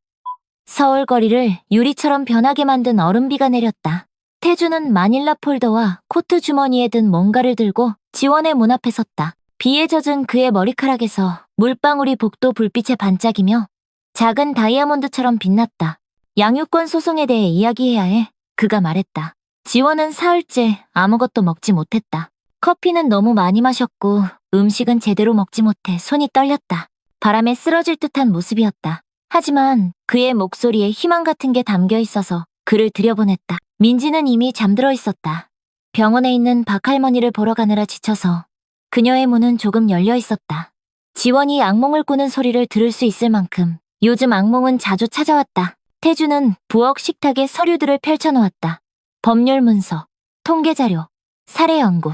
서울 거리를 유리처럼 변하게 만든 얼음비가 내렸다. 태주는 마닐라 폴더와 코트 주머니에 든 뭔가를 들고 지원의 문 앞에 섰다. 비에 젖은 그의 머리카락에서 물방울이 복도 불빛에 반짝이며 작은 다이아몬드처럼 빛났다. 양육권 소송에 대해 이야기해야 해. 그가 말했다. 지원은 사흘째 아무것도 먹지 못했다. 커피는 너무 많이 마셨고 음식은 제대로 먹지 못해 손이 떨렸다. 바람에 쓰러질 듯한 모습이었다. 하지만 그의 목소리에 희망 같은 게 담겨 있어서 그를 들여보냈다. 민지는 이미 잠들어 있었다. 병원에 있는 박할머니를 보러 가느라 지쳐서 그녀의 문은 조금 열려 있었다. 지원이 악몽을 꾸는 소리를 들을 수 있을 만큼 요즘 악몽은 자주 찾아왔다. 태주는 부엌 식탁에 서류들을 펼쳐놓았다. 법률 문서, 통계 자료, 사례 연구.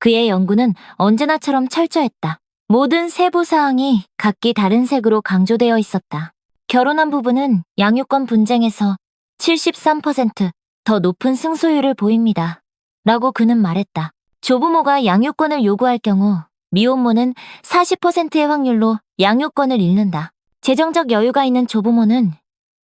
그의 연구는 언제나처럼 철저했다. 모든 세부 사항이 각기 다른 색으로 강조되어 있었다. 결혼한 부부는 양육권 분쟁에서 73%더 높은 승소율을 보입니다. 라고 그는 말했다. 조부모가 양육권을 요구할 경우 미혼모는 40%의 확률로 양육권을 잃는다. 재정적 여유가 있는 조부모는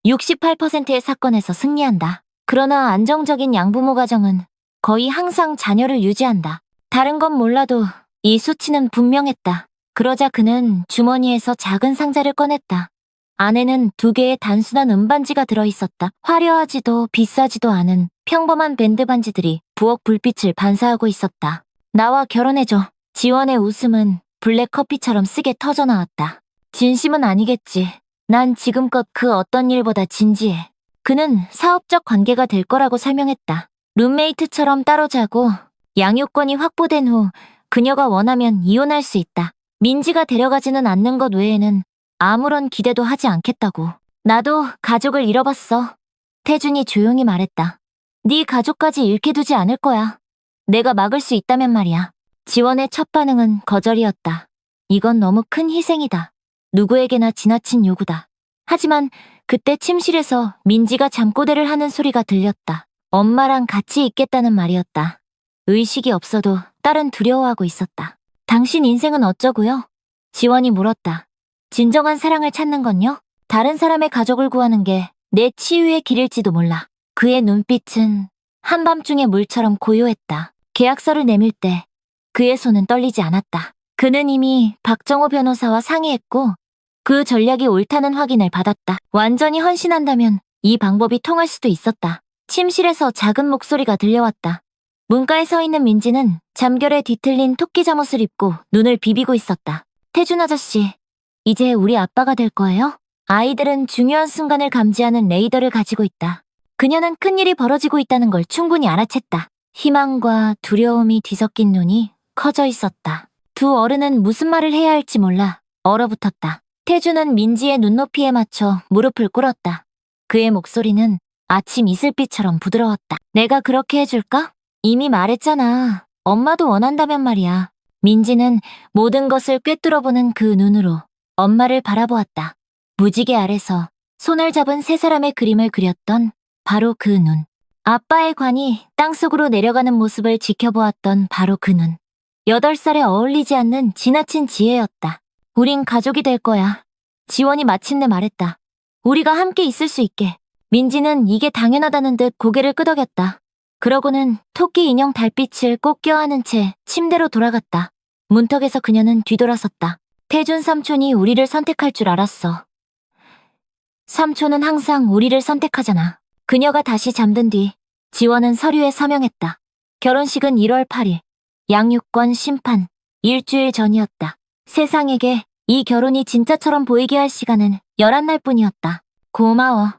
68%의 사건에서 승리한다. 그러나 안정적인 양부모 가정은 거의 항상 자녀를 유지한다. 다른 건 몰라도 이 수치는 분명했다. 그러자 그는 주머니에서 작은 상자를 꺼냈다. 안에는 2개의 단순한 은반지가 들어있었다. 화려하지도 비싸지도 않은 평범한 밴드 반지들이 부엌 불빛을 반사하고 있었다. 나와 결혼해줘. 지원의 웃음은 블랙커피처럼 쓰게 터져나왔다. 진심은 아니겠지. 난 지금껏 그 어떤 일보다 진지해. 그는 사업적 관계가 될 거라고 설명했다. 룸메이트처럼 따로 자고 양육권이 확보된 후 그녀가 원하면 이혼할 수 있다. 민지가 데려가지는 않는 것 외에는 아무런 기대도 하지 않겠다고. 나도 가족을 잃어봤어. 태준이 조용히 말했다. 네 가족까지 잃게 두지 않을 거야. 내가 막을 수 있다면 말이야. 지원의 첫 반응은 거절이었다. 이건 너무 큰 희생이다. 누구에게나 지나친 요구다. 하지만 그때 침실에서 민지가 잠꼬대를 하는 소리가 들렸다. 엄마랑 같이 있겠다는 말이었다. 의식이 없어도 딸은 두려워하고 있었다. 당신 인생은 어쩌고요? 지원이 물었다. 진정한 사랑을 찾는 건요? 다른 사람의 가족을 구하는 게 내 치유의 길일지도 몰라. 그의 눈빛은 한밤중의 물처럼 고요했다. 계약서를 내밀 때 그의 손은 떨리지 않았다. 그는 이미 박정호 변호사와 상의했고 그 전략이 옳다는 확인을 받았다. 완전히 헌신한다면 이 방법이 통할 수도 있었다. 침실에서 작은 목소리가 들려왔다. 문가에 서 있는 민지는 잠결에 뒤틀린 토끼 잠옷을 입고 눈을 비비고 있었다. 태준 아저씨, 이제 우리 아빠가 될 거예요? 아이들은 중요한 순간을 감지하는 레이더를 가지고 있다. 그녀는 큰일이 벌어지고 있다는 걸 충분히 알아챘다. 희망과 두려움이 뒤섞인 눈이 커져 있었다. 두 어른은 무슨 말을 해야 할지 몰라 얼어붙었다. 태준은 민지의 눈높이에 맞춰 무릎을 꿇었다. 그의 목소리는 아침 이슬빛처럼 부드러웠다. 내가 그렇게 해줄까? 이미 말했잖아. 엄마도 원한다면 말이야. 민지는 모든 것을 꿰뚫어보는 그 눈으로 엄마를 바라보았다. 무지개 아래서 손을 잡은 세 사람의 그림을 그렸던 바로 그 눈. 아빠의 관이 땅속으로 내려가는 모습을 지켜보았던 바로 그 눈. 8살에 어울리지 않는 지나친 지혜였다. 우린 가족이 될 거야. 지원이 마침내 말했다. 우리가 함께 있을 수 있게. 민지는 이게 당연하다는 듯 고개를 끄덕였다. 그러고는 토끼 인형 달빛을 꼭 껴안은 채 침대로 돌아갔다. 문턱에서 그녀는 뒤돌아섰다. 태준 삼촌이 우리를 선택할 줄 알았어. 삼촌은 항상 우리를 선택하잖아. 그녀가 다시 잠든 뒤 지원은 서류에 서명했다. 결혼식은 1월 8일. 양육권 심판. 일주일 전이었다. 세상에게 이 결혼이 진짜처럼 보이게 할 시간은 11날뿐이었다. 고마워.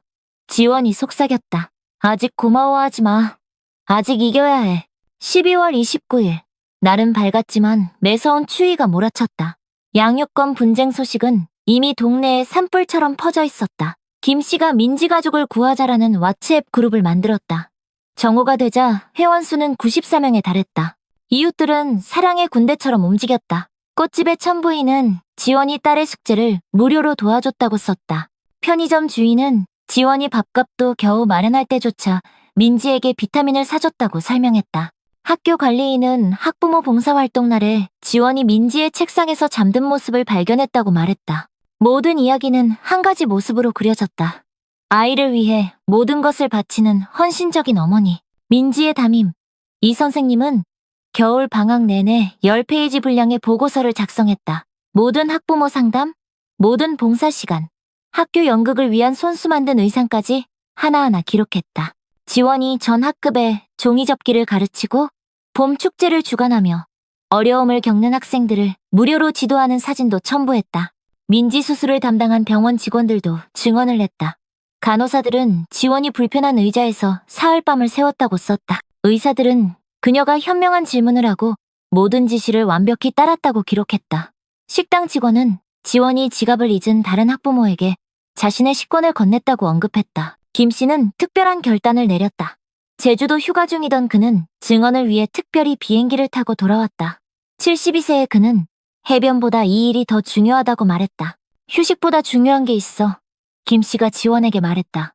지원이 속삭였다. 아직 고마워하지 마. 아직 이겨야 해. 12월 29일. 날은 밝았지만 매서운 추위가 몰아쳤다. 양육권 분쟁 소식은 이미 동네에 산불처럼 퍼져 있었다. 김 씨가 민지 가족을 구하자라는 왓츠앱 그룹을 만들었다. 정오가 되자 회원 수는 94명에 달했다. 이웃들은 사랑의 군대처럼 움직였다. 꽃집의 천부인은 지원이 딸의 숙제를 무료로 도와줬다고 썼다. 편의점 주인은 지원이 밥값도 겨우 마련할 때조차 민지에게 비타민을 사줬다고 설명했다. 학교 관리인은 학부모 봉사활동 날에 지원이 민지의 책상에서 잠든 모습을 발견했다고 말했다. 모든 이야기는 한 가지 모습으로 그려졌다. 아이를 위해 모든 것을 바치는 헌신적인 어머니, 민지의 담임. 이 선생님은 겨울 방학 내내 10페이지 분량의 보고서를 작성했다. 모든 학부모 상담, 모든 봉사 시간, 학교 연극을 위한 손수 만든 의상까지 하나하나 기록했다. 지원이 전 학급에 종이접기를 가르치고 봄 축제를 주관하며 어려움을 겪는 학생들을 무료로 지도하는 사진도 첨부했다. 민지 수술을 담당한 병원 직원들도 증언을 냈다. 간호사들은 지원이 불편한 의자에서 사흘밤을 새웠다고 썼다. 의사들은 그녀가 현명한 질문을 하고 모든 지시를 완벽히 따랐다고 기록했다. 식당 직원은 지원이 지갑을 잊은 다른 학부모에게 자신의 식권을 건넸다고 언급했다. 김 씨는 특별한 결단을 내렸다. 제주도 휴가 중이던 그는 증언을 위해 특별히 비행기를 타고 돌아왔다. 72세의 그는 해변보다 이 일이 더 중요하다고 말했다. 휴식보다 중요한 게 있어. 김 씨가 지원에게 말했다.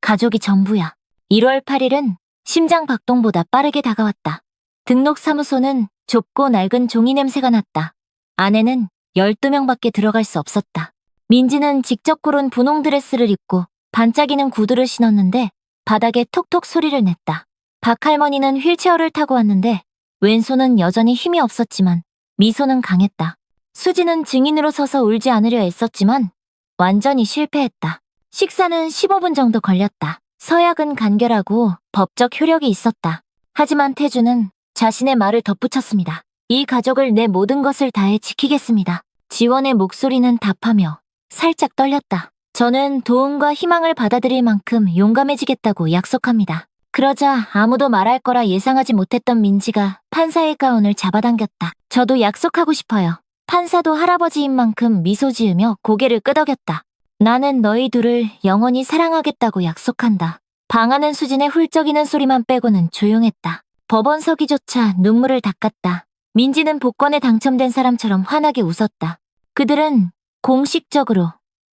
가족이 전부야. 1월 8일은 심장 박동보다 빠르게 다가왔다. 등록사무소는 좁고 낡은 종이 냄새가 났다. 안에는 12명밖에 들어갈 수 없었다. 민지는 직접 고른 분홍 드레스를 입고 반짝이는 구두를 신었는데 바닥에 톡톡 소리를 냈다. 박할머니는 휠체어를 타고 왔는데 왼손은 여전히 힘이 없었지만 미소는 강했다. 수지는 증인으로 서서 울지 않으려 애썼지만 완전히 실패했다. 식사는 15분 정도 걸렸다. 서약은 간결하고 법적 효력이 있었다. 하지만 태주는 자신의 말을 덧붙였습니다. 이 가족을 내 모든 것을 다해 지키겠습니다. 지원의 목소리는 답하며 살짝 떨렸다. 저는 도움과 희망을 받아들일 만큼 용감해지겠다고 약속합니다. 그러자 아무도 말할 거라 예상하지 못했던 민지가 판사의 가운을 잡아당겼다. 저도 약속하고 싶어요. 판사도 할아버지인 만큼 미소 지으며 고개를 끄덕였다. 나는 너희 둘을 영원히 사랑하겠다고 약속한다. 방하는 수진의 훌쩍이는 소리만 빼고는 조용했다. 법원 서기조차 눈물을 닦았다. 민지는 복권에 당첨된 사람처럼 환하게 웃었다. 그들은 공식적으로,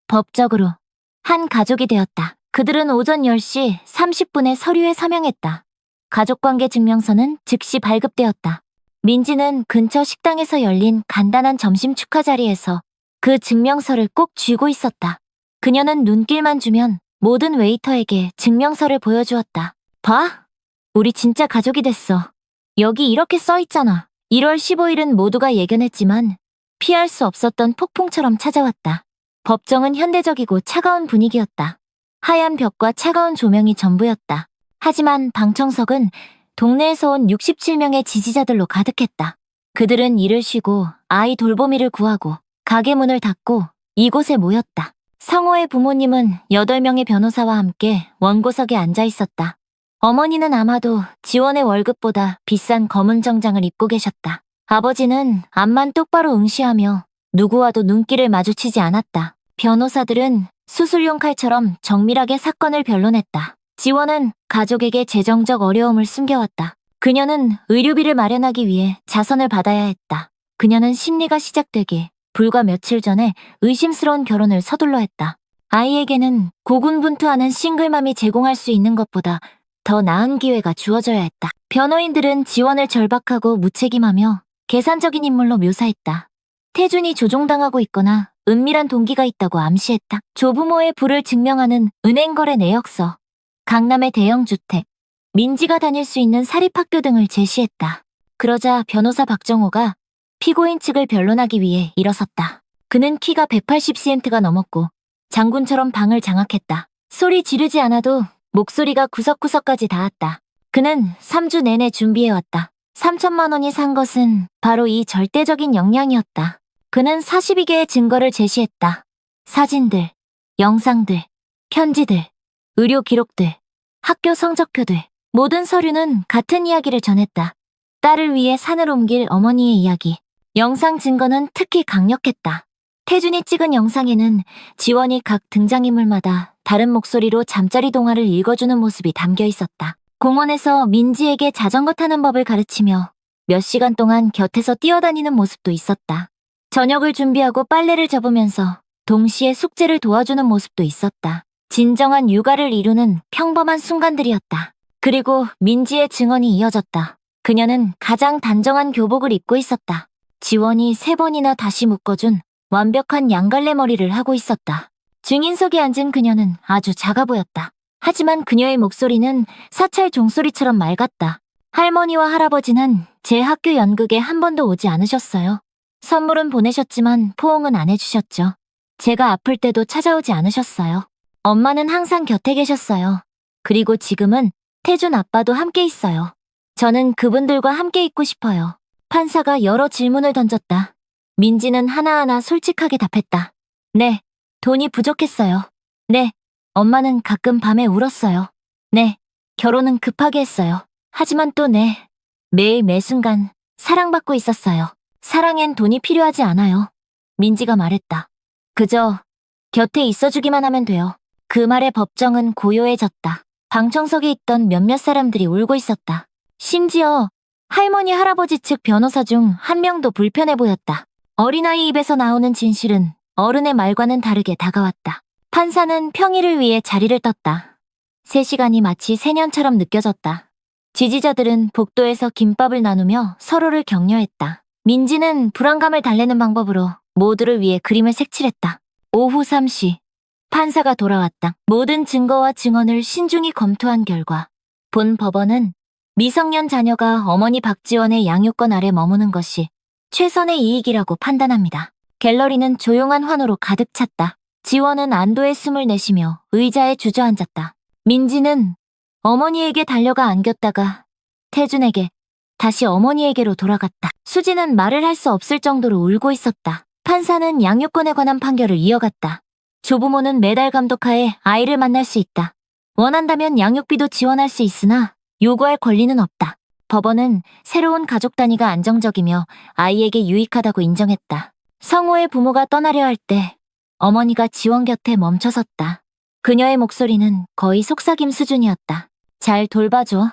법적으로 한 가족이 되었다. 그들은 오전 10시 30분에 서류에 서명했다. 가족관계 증명서는 즉시 발급되었다. 민지는 근처 식당에서 열린 간단한 점심 축하 자리에서 그 증명서를 꼭 쥐고 있었다. 그녀는 눈길만 주면 모든 웨이터에게 증명서를 보여주었다. 봐! 우리 진짜 가족이 됐어. 여기 이렇게 써있잖아. 1월 15일은 모두가 예견했지만 피할 수 없었던 폭풍처럼 찾아왔다. 법정은 현대적이고 차가운 분위기였다. 하얀 벽과 차가운 조명이 전부였다. 하지만 방청석은 동네에서 온 67명의 지지자들로 가득했다. 그들은 일을 쉬고 아이 돌보미를 구하고 가게 문을 닫고 이곳에 모였다. 성호의 부모님은 8명의 변호사와 함께 원고석에 앉아 있었다. 어머니는 아마도 지원의 월급보다 비싼 검은 정장을 입고 계셨다. 아버지는 앞만 똑바로 응시하며 누구와도 눈길을 마주치지 않았다. 변호사들은 수술용 칼처럼 정밀하게 사건을 변론했다. 지원은 가족에게 재정적 어려움을 숨겨왔다. 그녀는 의료비를 마련하기 위해 자선을 받아야 했다. 그녀는 심리가 시작되기 불과 며칠 전에 의심스러운 결혼을 서둘러 했다. 아이에게는 고군분투하는 싱글맘이 제공할 수 있는 것보다 더 나은 기회가 주어져야 했다. 변호인들은 지원을 절박하고 무책임하며 계산적인 인물로 묘사했다. 태준이 조종당하고 있거나 은밀한 동기가 있다고 암시했다. 조부모의 부를 증명하는 은행거래 내역서, 강남의 대형주택, 민지가 다닐 수 있는 사립학교 등을 제시했다. 그러자 변호사 박정호가 피고인 측을 변론하기 위해 일어섰다. 그는 키가 180cm가 넘었고 장군처럼 방을 장악했다. 소리 지르지 않아도 목소리가 구석구석까지 닿았다. 그는 3주 내내 준비해왔다. 3천만 원이 산 것은 바로 이 절대적인 역량이었다. 그는 42개의 증거를 제시했다. 사진들, 영상들, 편지들, 의료 기록들, 학교 성적표들, 모든 서류는 같은 이야기를 전했다. 딸을 위해 산을 옮길 어머니의 이야기. 영상 증거는 특히 강력했다. 태준이 찍은 영상에는 지원이 각 등장인물마다 다른 목소리로 잠자리 동화를 읽어주는 모습이 담겨 있었다. 공원에서 민지에게 자전거 타는 법을 가르치며 몇 시간 동안 곁에서 뛰어다니는 모습도 있었다. 저녁을 준비하고 빨래를 접으면서 동시에 숙제를 도와주는 모습도 있었다. 진정한 육아를 이루는 평범한 순간들이었다. 그리고 민지의 증언이 이어졌다. 그녀는 가장 단정한 교복을 입고 있었다. 지원이 3번이나 다시 묶어준 완벽한 양갈래 머리를 하고 있었다. 증인석에 앉은 그녀는 아주 작아 보였다. 하지만 그녀의 목소리는 사찰 종소리처럼 맑았다. 할머니와 할아버지는 제 학교 연극에 한 번도 오지 않으셨어요. 선물은 보내셨지만 포옹은 안 해주셨죠. 제가 아플 때도 찾아오지 않으셨어요. 엄마는 항상 곁에 계셨어요. 그리고 지금은 태준 아빠도 함께 있어요. 저는 그분들과 함께 있고 싶어요. 판사가 여러 질문을 던졌다. 민지는 하나하나 솔직하게 답했다. 네, 돈이 부족했어요. 네, 엄마는 가끔 밤에 울었어요. 네, 결혼은 급하게 했어요. 하지만 또 네, 매일 매순간 사랑받고 있었어요. 사랑엔 돈이 필요하지 않아요. 민지가 말했다. 그저 곁에 있어주기만 하면 돼요. 그 말에 법정은 고요해졌다. 방청석에 있던 몇몇 사람들이 울고 있었다. 심지어 할머니 할아버지 측 변호사 중 한 명도 불편해 보였다. 어린아이 입에서 나오는 진실은 어른의 말과는 다르게 다가왔다. 판사는 평의를 위해 자리를 떴다. 3시간이 마치 새년처럼 느껴졌다. 지지자들은 복도에서 김밥을 나누며 서로를 격려했다. 민지는 불안감을 달래는 방법으로 모두를 위해 그림을 색칠했다. 오후 3시. 판사가 돌아왔다. 모든 증거와 증언을 신중히 검토한 결과 본 법원은 미성년 자녀가 어머니 박지원의 양육권 아래 머무는 것이 최선의 이익이라고 판단합니다. 갤러리는 조용한 환호로 가득 찼다. 지원은 안도의 숨을 내쉬며 의자에 주저앉았다. 민지는 어머니에게 달려가 안겼다가 태준에게 다시 어머니에게로 돌아갔다. 수지는 말을 할 수 없을 정도로 울고 있었다. 판사는 양육권에 관한 판결을 이어갔다. 조부모는 매달 감독하에 아이를 만날 수 있다. 원한다면 양육비도 지원할 수 있으나 요구할 권리는 없다. 법원은 새로운 가족 단위가 안정적이며 아이에게 유익하다고 인정했다. 성호의 부모가 떠나려 할 때 어머니가 지원 곁에 멈춰섰다. 그녀의 목소리는 거의 속삭임 수준이었다. 잘 돌봐줘.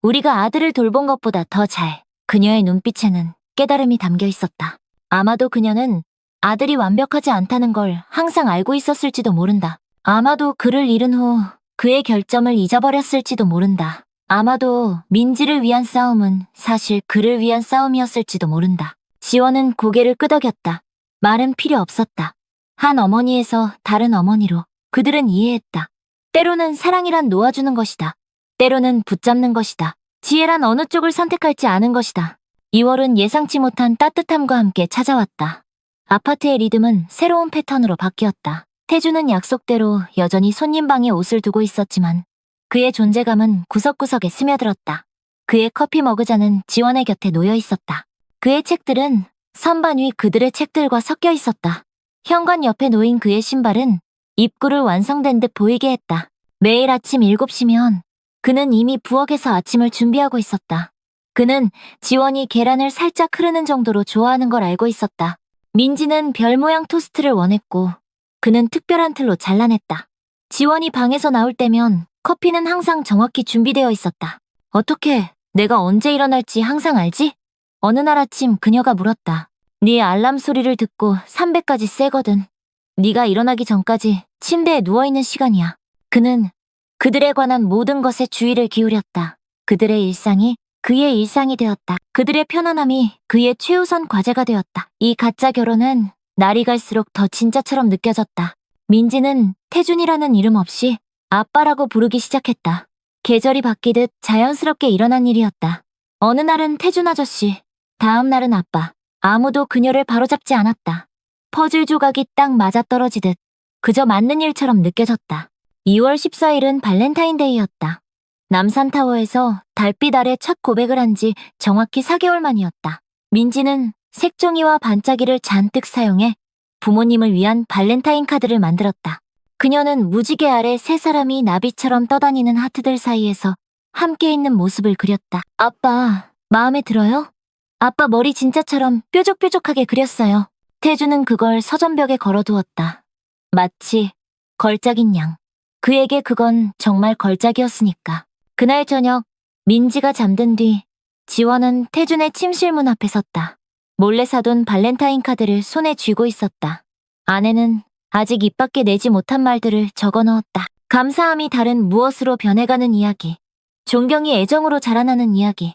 우리가 아들을 돌본 것보다 더 잘. 그녀의 눈빛에는 깨달음이 담겨 있었다. 아마도 그녀는 아들이 완벽하지 않다는 걸 항상 알고 있었을지도 모른다. 아마도 그를 잃은 후 그의 결점을 잊어버렸을지도 모른다. 아마도 민지를 위한 싸움은 사실 그를 위한 싸움이었을지도 모른다. 지원은 고개를 끄덕였다. 말은 필요 없었다. 한 어머니에서 다른 어머니로 그들은 이해했다. 때로는 사랑이란 놓아주는 것이다. 때로는 붙잡는 것이다. 지혜란 어느 쪽을 선택할지 아는 것이다. 2월은 예상치 못한 따뜻함과 함께 찾아왔다. 아파트의 리듬은 새로운 패턴으로 바뀌었다. 태주는 약속대로 여전히 손님방에 옷을 두고 있었지만 그의 존재감은 구석구석에 스며들었다. 그의 커피 머그잔은 지원의 곁에 놓여 있었다. 그의 책들은 선반 위 그들의 책들과 섞여 있었다. 현관 옆에 놓인 그의 신발은 입구를 완성된 듯 보이게 했다. 매일 아침 7시면 그는 이미 부엌에서 아침을 준비하고 있었다. 그는 지원이 계란을 살짝 흐르는 정도로 좋아하는 걸 알고 있었다. 민지는 별 모양 토스트를 원했고 그는 특별한 틀로 잘라냈다. 지원이 방에서 나올 때면 커피는 항상 정확히 준비되어 있었다. 어떻게 내가 언제 일어날지 항상 알지? 어느 날 아침 그녀가 물었다. 네 알람 소리를 듣고 300까지 세거든. 네가 일어나기 전까지 침대에 누워있는 시간이야. 그는 그들에 관한 모든 것에 주의를 기울였다. 그들의 일상이 그의 일상이 되었다. 그들의 편안함이 그의 최우선 과제가 되었다. 이 가짜 결혼은 날이 갈수록 더 진짜처럼 느껴졌다. 민지는 태준이라는 이름 없이 아빠라고 부르기 시작했다. 계절이 바뀌듯 자연스럽게 일어난 일이었다. 어느 날은 태준 아저씨, 다음 날은 아빠. 아무도 그녀를 바로잡지 않았다. 퍼즐 조각이 딱 맞아떨어지듯 그저 맞는 일처럼 느껴졌다. 2월 14일은 발렌타인데이였다. 남산타워에서 달빛 아래 첫 고백을 한 지 정확히 4개월 만이었다. 민지는 색종이와 반짝이를 잔뜩 사용해 부모님을 위한 발렌타인 카드를 만들었다. 그녀는 무지개 아래 세 사람이 나비처럼 떠다니는 하트들 사이에서 함께 있는 모습을 그렸다. 아빠, 마음에 들어요? 아빠 머리 진짜처럼 뾰족뾰족하게 그렸어요. 태주는 그걸 서점벽에 걸어두었다. 마치 걸작인 양. 그에게 그건 정말 걸작이었으니까. 그날 저녁 민지가 잠든 뒤 지원은 태준의 침실문 앞에 섰다. 몰래 사둔 발렌타인 카드를 손에 쥐고 있었다. 안에는 아직 입 밖에 내지 못한 말들을 적어 넣었다. 감사함이 다른 무엇으로 변해가는 이야기. 존경이 애정으로 자라나는 이야기.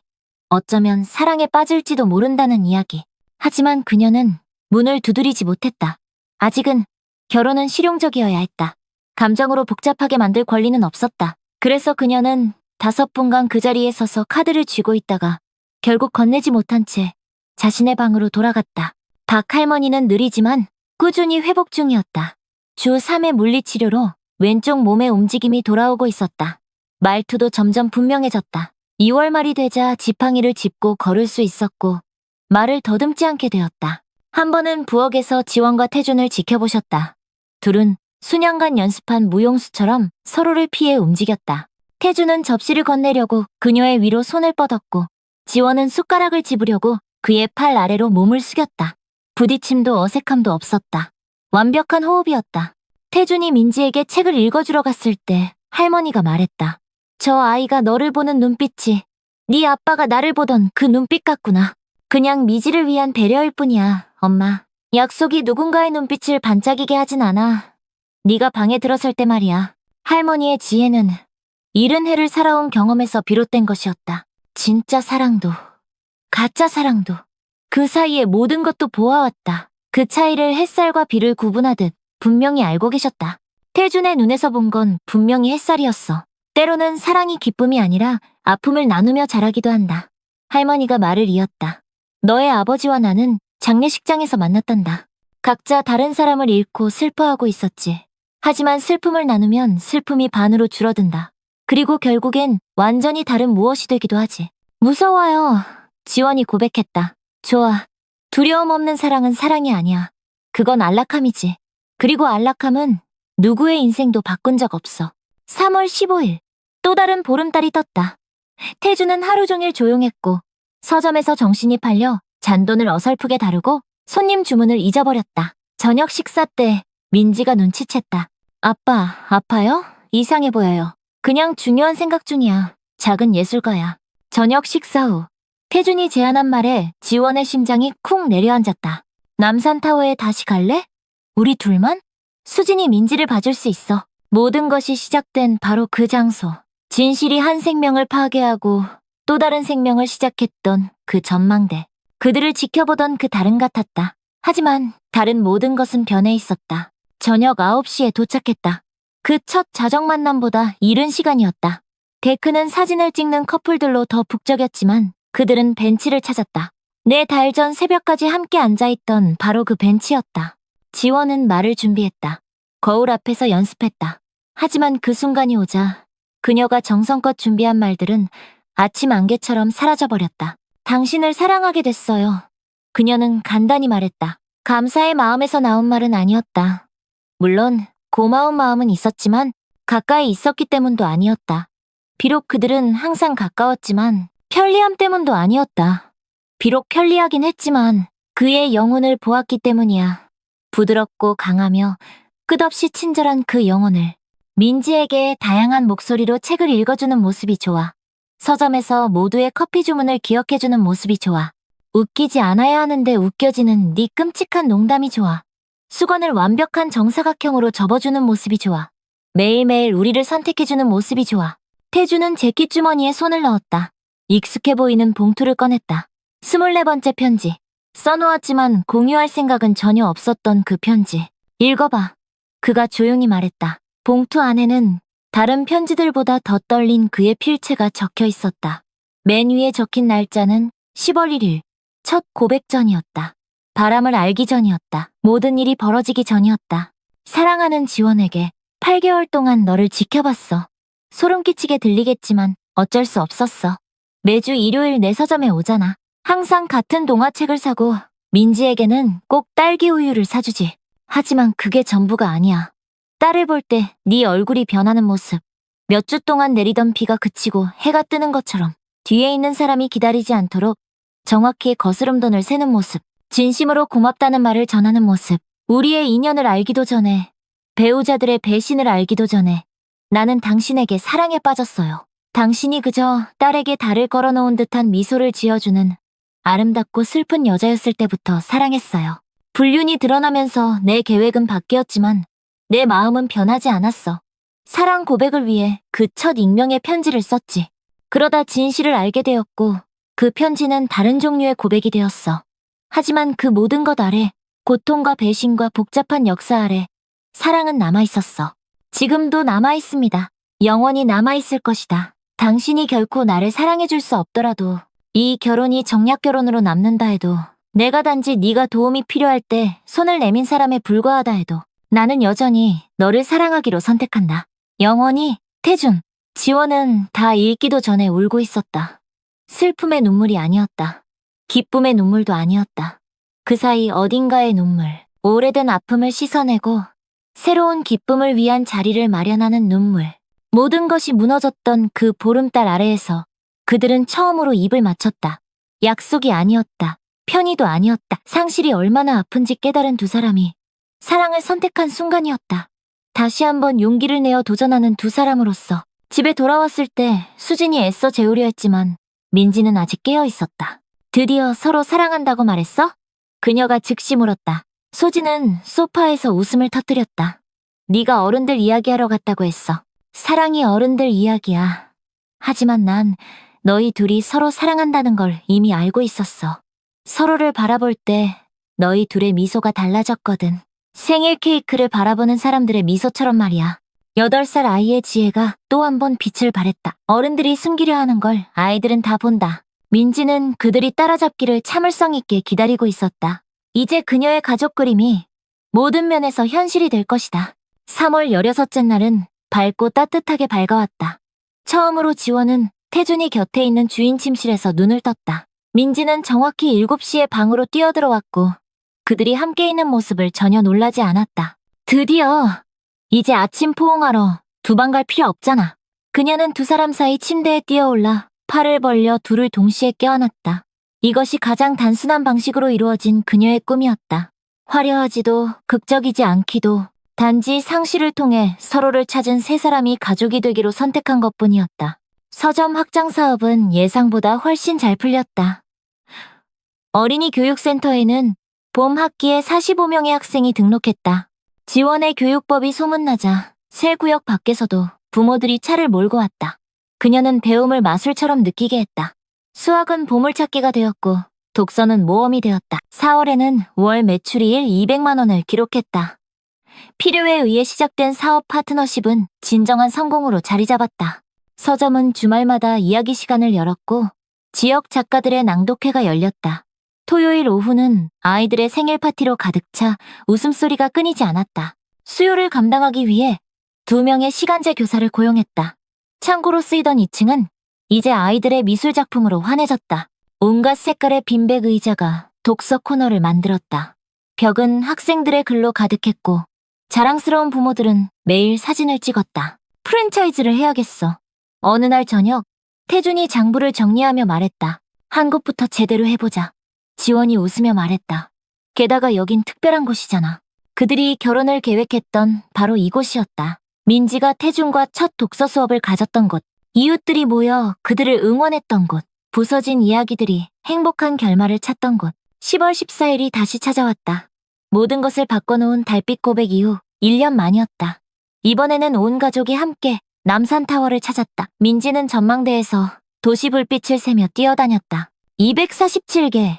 어쩌면 사랑에 빠질지도 모른다는 이야기. 하지만 그녀는 문을 두드리지 못했다. 아직은 결혼은 실용적이어야 했다. 감정으로 복잡하게 만들 권리는 없었다. 그래서 그녀는 5분간 그 자리에 서서 카드를 쥐고 있다가 결국 건네지 못한 채 자신의 방으로 돌아갔다. 박 할머니는 느리지만 꾸준히 회복 중이었다. 주 3회 물리치료로 왼쪽 몸의 움직임이 돌아오고 있었다. 말투도 점점 분명해졌다. 2월 말이 되자 지팡이를 짚고 걸을 수 있었고 말을 더듬지 않게 되었다. 한 번은 부엌에서 지원과 태준을 지켜보셨다. 둘은 수년간 연습한 무용수처럼 서로를 피해 움직였다. 태준은 접시를 건네려고 그녀의 위로 손을 뻗었고 지원은 숟가락을 집으려고 그의 팔 아래로 몸을 숙였다. 부딪힘도 어색함도 없었다. 완벽한 호흡이었다. 태준이 민지에게 책을 읽어주러 갔을 때 할머니가 말했다. 저 아이가 너를 보는 눈빛이 네 아빠가 나를 보던 그 눈빛 같구나. 그냥 미지를 위한 배려일 뿐이야, 엄마. 약속이 누군가의 눈빛을 반짝이게 하진 않아. 네가 방에 들어설 때 말이야. 할머니의 지혜는 70해를 살아온 경험에서 비롯된 것이었다. 진짜 사랑도, 가짜 사랑도, 그 사이의 모든 것도 보아왔다. 그 차이를 햇살과 비를 구분하듯 분명히 알고 계셨다. 태준의 눈에서 본 건 분명히 햇살이었어. 때로는 사랑이 기쁨이 아니라 아픔을 나누며 자라기도 한다. 할머니가 말을 이었다. 너의 아버지와 나는 장례식장에서 만났단다. 각자 다른 사람을 잃고 슬퍼하고 있었지. 하지만 슬픔을 나누면 슬픔이 반으로 줄어든다. 그리고 결국엔 완전히 다른 무엇이 되기도 하지. 무서워요. 지원이 고백했다. 좋아. 두려움 없는 사랑은 사랑이 아니야. 그건 안락함이지. 그리고 안락함은 누구의 인생도 바꾼 적 없어. 3월 15일. 또 다른 보름달이 떴다. 태주는 하루 종일 조용했고 서점에서 정신이 팔려 잔돈을 어설프게 다루고 손님 주문을 잊어버렸다. 저녁 식사 때 민지가 눈치챘다. 아빠, 아파요? 이상해 보여요. 그냥 중요한 생각 중이야. 작은 예술가야. 저녁 식사 후 태준이 제안한 말에 지원의 심장이 쿵 내려앉았다. 남산타워에 다시 갈래? 우리 둘만? 수진이 민지를 봐줄 수 있어. 모든 것이 시작된 바로 그 장소. 진실이 한 생명을 파괴하고 또 다른 생명을 시작했던 그 전망대. 그들을 지켜보던 그 달은 같았다. 하지만 다른 모든 것은 변해 있었다. 저녁 9시에 도착했다. 그 첫 자정 만남보다 이른 시간이었다. 데크는 사진을 찍는 커플들로 더 북적였지만 그들은 벤치를 찾았다. 4달 전 새벽까지 함께 앉아있던 바로 그 벤치였다. 지원은 말을 준비했다. 거울 앞에서 연습했다. 하지만 그 순간이 오자 그녀가 정성껏 준비한 말들은 아침 안개처럼 사라져버렸다. 당신을 사랑하게 됐어요. 그녀는 간단히 말했다. 감사의 마음에서 나온 말은 아니었다. 물론 고마운 마음은 있었지만 가까이 있었기 때문도 아니었다. 비록 그들은 항상 가까웠지만 편리함 때문도 아니었다. 비록 편리하긴 했지만 그의 영혼을 보았기 때문이야. 부드럽고 강하며 끝없이 친절한 그 영혼을. 민지에게 다양한 목소리로 책을 읽어주는 모습이 좋아. 서점에서 모두의 커피 주문을 기억해주는 모습이 좋아. 웃기지 않아야 하는데 웃겨지는 네 끔찍한 농담이 좋아. 수건을 완벽한 정사각형으로 접어주는 모습이 좋아. 매일매일 우리를 선택해주는 모습이 좋아. 태주는 재킷 주머니에 손을 넣었다. 익숙해 보이는 봉투를 꺼냈다. 24번째 편지. 써놓았지만 공유할 생각은 전혀 없었던 그 편지. 읽어봐. 그가 조용히 말했다. 봉투 안에는 다른 편지들보다 더 떨린 그의 필체가 적혀 있었다. 맨 위에 적힌 날짜는 10월 1일, 첫 고백 전이었다. 바람을 알기 전이었다. 모든 일이 벌어지기 전이었다. 사랑하는 지원에게 8개월 동안 너를 지켜봤어. 소름 끼치게 들리겠지만 어쩔 수 없었어. 매주 일요일 내 서점에 오잖아. 항상 같은 동화책을 사고 민지에게는 꼭 딸기 우유를 사주지. 하지만 그게 전부가 아니야. 딸을 볼 때 네 얼굴이 변하는 모습. 몇 주 동안 내리던 비가 그치고 해가 뜨는 것처럼 뒤에 있는 사람이 기다리지 않도록 정확히 거스름돈을 세는 모습. 진심으로 고맙다는 말을 전하는 모습. 우리의 인연을 알기도 전에, 배우자들의 배신을 알기도 전에 나는 당신에게 사랑에 빠졌어요. 당신이 그저 딸에게 달을 걸어놓은 듯한 미소를 지어주는 아름답고 슬픈 여자였을 때부터 사랑했어요. 불륜이 드러나면서 내 계획은 바뀌었지만 내 마음은 변하지 않았어. 사랑 고백을 위해 그 첫 익명의 편지를 썼지. 그러다 진실을 알게 되었고 그 편지는 다른 종류의 고백이 되었어. 하지만 그 모든 것 아래, 고통과 배신과 복잡한 역사 아래 사랑은 남아있었어. 지금도 남아있습니다. 영원히 남아있을 것이다. 당신이 결코 나를 사랑해줄 수 없더라도, 이 결혼이 정략 결혼으로 남는다 해도, 내가 단지 네가 도움이 필요할 때 손을 내민 사람에 불과하다 해도 나는 여전히 너를 사랑하기로 선택한다. 영원히. 태준. 지원은 다 읽기도 전에 울고 있었다. 슬픔의 눈물이 아니었다. 기쁨의 눈물도 아니었다. 그 사이 어딘가의 눈물, 오래된 아픔을 씻어내고 새로운 기쁨을 위한 자리를 마련하는 눈물. 모든 것이 무너졌던 그 보름달 아래에서 그들은 처음으로 입을 맞췄다. 약속이 아니었다. 편의도 아니었다. 상실이 얼마나 아픈지 깨달은 두 사람이 사랑을 선택한 순간이었다. 다시 한번 용기를 내어 도전하는 두 사람으로서 집에 돌아왔을 때 수진이 애써 재우려 했지만 민지는 아직 깨어 있었다. 드디어 서로 사랑한다고 말했어? 그녀가 즉시 물었다. 소진은 소파에서 웃음을 터뜨렸다. 네가 어른들 이야기하러 갔다고 했어. 사랑이 어른들 이야기야. 하지만 난 너희 둘이 서로 사랑한다는 걸 이미 알고 있었어. 서로를 바라볼 때 너희 둘의 미소가 달라졌거든. 생일 케이크를 바라보는 사람들의 미소처럼 말이야. 8살 아이의 지혜가 또 한 번 빛을 발했다. 어른들이 숨기려 하는 걸 아이들은 다 본다. 민지는 그들이 따라잡기를 참을성 있게 기다리고 있었다. 이제 그녀의 가족 그림이 모든 면에서 현실이 될 것이다. 3월 16째 날은 밝고 따뜻하게 밝아왔다. 처음으로 지원은 태준이 곁에 있는 주인 침실에서 눈을 떴다. 민지는 정확히 7시에 방으로 뛰어들어왔고 그들이 함께 있는 모습을 전혀 놀라지 않았다. 드디어 이제 아침 포옹하러 두 방 갈 필요 없잖아. 그녀는 두 사람 사이 침대에 뛰어올라 팔을 벌려 둘을 동시에 껴안았다. 이것이 가장 단순한 방식으로 이루어진 그녀의 꿈이었다. 화려하지도 극적이지 않기도 단지 상실을 통해 서로를 찾은 세 사람이 가족이 되기로 선택한 것뿐이었다. 서점 확장 사업은 예상보다 훨씬 잘 풀렸다. 어린이 교육센터에는 봄 학기에 45명의 학생이 등록했다. 지원의 교육법이 소문나자 새 구역 밖에서도 부모들이 차를 몰고 왔다. 그녀는 배움을 마술처럼 느끼게 했다. 수학은 보물찾기가 되었고 독서는 모험이 되었다. 4월에는 월 매출이 200만 원을 기록했다. 필요에 의해 시작된 사업 파트너십은 진정한 성공으로 자리 잡았다. 서점은 주말마다 이야기 시간을 열었고 지역 작가들의 낭독회가 열렸다. 토요일 오후는 아이들의 생일 파티로 가득 차 웃음소리가 끊이지 않았다. 수요를 감당하기 위해 2명의 시간제 교사를 고용했다. 창고로 쓰이던 2층은 이제 아이들의 미술 작품으로 환해졌다. 온갖 색깔의 빈백 의자가 독서 코너를 만들었다. 벽은 학생들의 글로 가득했고 자랑스러운 부모들은 매일 사진을 찍었다. 프랜차이즈를 해야겠어. 어느 날 저녁 태준이 장부를 정리하며 말했다. 한 곳부터 제대로 해보자. 지원이 웃으며 말했다. 게다가 여긴 특별한 곳이잖아. 그들이 결혼을 계획했던 바로 이곳이었다. 민지가 태준과 첫 독서 수업을 가졌던 곳. 이웃들이 모여 그들을 응원했던 곳. 부서진 이야기들이 행복한 결말을 찾던 곳. 10월 14일이 다시 찾아왔다. 모든 것을 바꿔놓은 달빛 고백 이후 1년 만이었다. 이번에는 온 가족이 함께 남산타워를 찾았다. 민지는 전망대에서 도시 불빛을 세며 뛰어다녔다. 247개.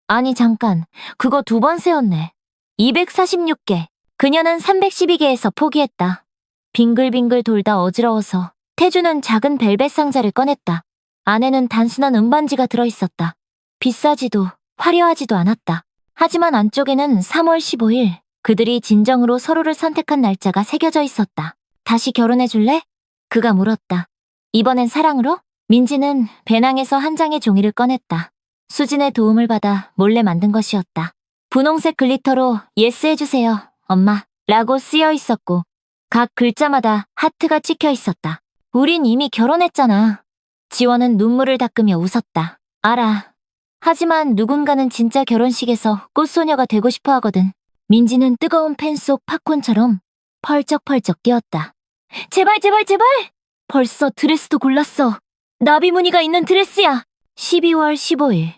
아니 잠깐, 그거 2번 세웠네. 246개. 그녀는 312개에서 포기했다. 빙글빙글 돌다 어지러워서 태주는 작은 벨벳 상자를 꺼냈다. 안에는 단순한 음반지가 들어있었다. 비싸지도 화려하지도 않았다. 하지만 안쪽에는 3월 15일 그들이 진정으로 서로를 선택한 날짜가 새겨져 있었다. 다시 결혼해줄래? 그가 물었다. 이번엔 사랑으로? 민지는 배낭에서 한 장의 종이를 꺼냈다. 수진의 도움을 받아 몰래 만든 것이었다. 분홍색 글리터로 예스 해주세요, 엄마 라고 쓰여 있었고 각 글자마다 하트가 찍혀 있었다. 우린 이미 결혼했잖아. 지원은 눈물을 닦으며 웃었다. 알아. 하지만 누군가는 진짜 결혼식에서 꽃소녀가 되고 싶어 하거든. 민지는 뜨거운 팬 속 팝콘처럼 펄쩍펄쩍 뛰었다. 제발 제발 제발! 벌써 드레스도 골랐어. 나비 무늬가 있는 드레스야. 12월 15일.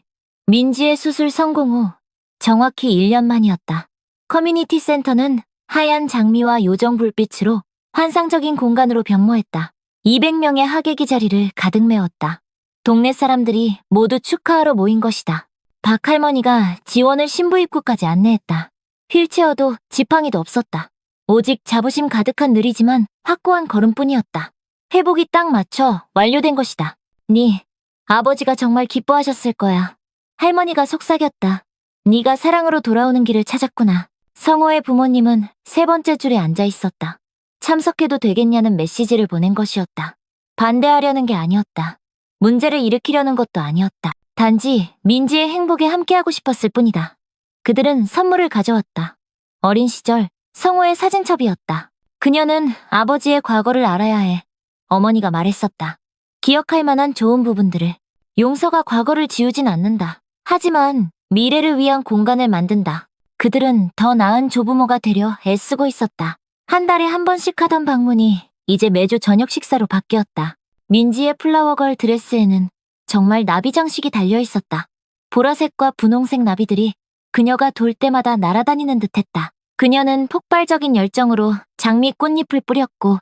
민지의 수술 성공 후 정확히 1년 만이었다. 커뮤니티 센터는 하얀 장미와 요정 불빛으로 환상적인 공간으로 변모했다. 200명의 하객이 자리를 가득 메웠다. 동네 사람들이 모두 축하하러 모인 것이다. 박할머니가 지원을 신부 입구까지 안내했다. 휠체어도 지팡이도 없었다. 오직 자부심 가득한 느리지만 확고한 걸음뿐이었다. 회복이 딱 맞춰 완료된 것이다. 네 아버지가 정말 기뻐하셨을 거야. 할머니가 속삭였다. 네가 사랑으로 돌아오는 길을 찾았구나. 성호의 부모님은 세 번째 줄에 앉아 있었다. 참석해도 되겠냐는 메시지를 보낸 것이었다. 반대하려는 게 아니었다. 문제를 일으키려는 것도 아니었다. 단지 민지의 행복에 함께하고 싶었을 뿐이다. 그들은 선물을 가져왔다. 어린 시절 성호의 사진첩이었다. 그녀는 아버지의 과거를 알아야 해. 어머니가 말했었다. 기억할 만한 좋은 부분들을. 용서가 과거를 지우진 않는다. 하지만 미래를 위한 공간을 만든다. 그들은 더 나은 조부모가 되려 애쓰고 있었다. 한 달에 한 번씩 하던 방문이 이제 매주 저녁 식사로 바뀌었다. 민지의 플라워걸 드레스에는 정말 나비 장식이 달려 있었다. 보라색과 분홍색 나비들이 그녀가 돌 때마다 날아다니는 듯했다. 그녀는 폭발적인 열정으로 장미 꽃잎을 뿌렸고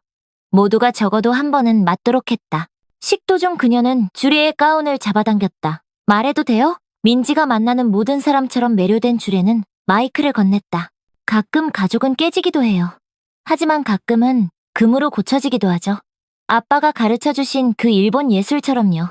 모두가 적어도 한 번은 맞도록 했다. 식도 중 그녀는 주례의 가운을 잡아당겼다. 말해도 돼요? 민지가 만나는 모든 사람처럼 매료된 주례는 마이크를 건넸다. 가끔 가족은 깨지기도 해요. 하지만 가끔은 금으로 고쳐지기도 하죠. 아빠가 가르쳐주신 그 일본 예술처럼요.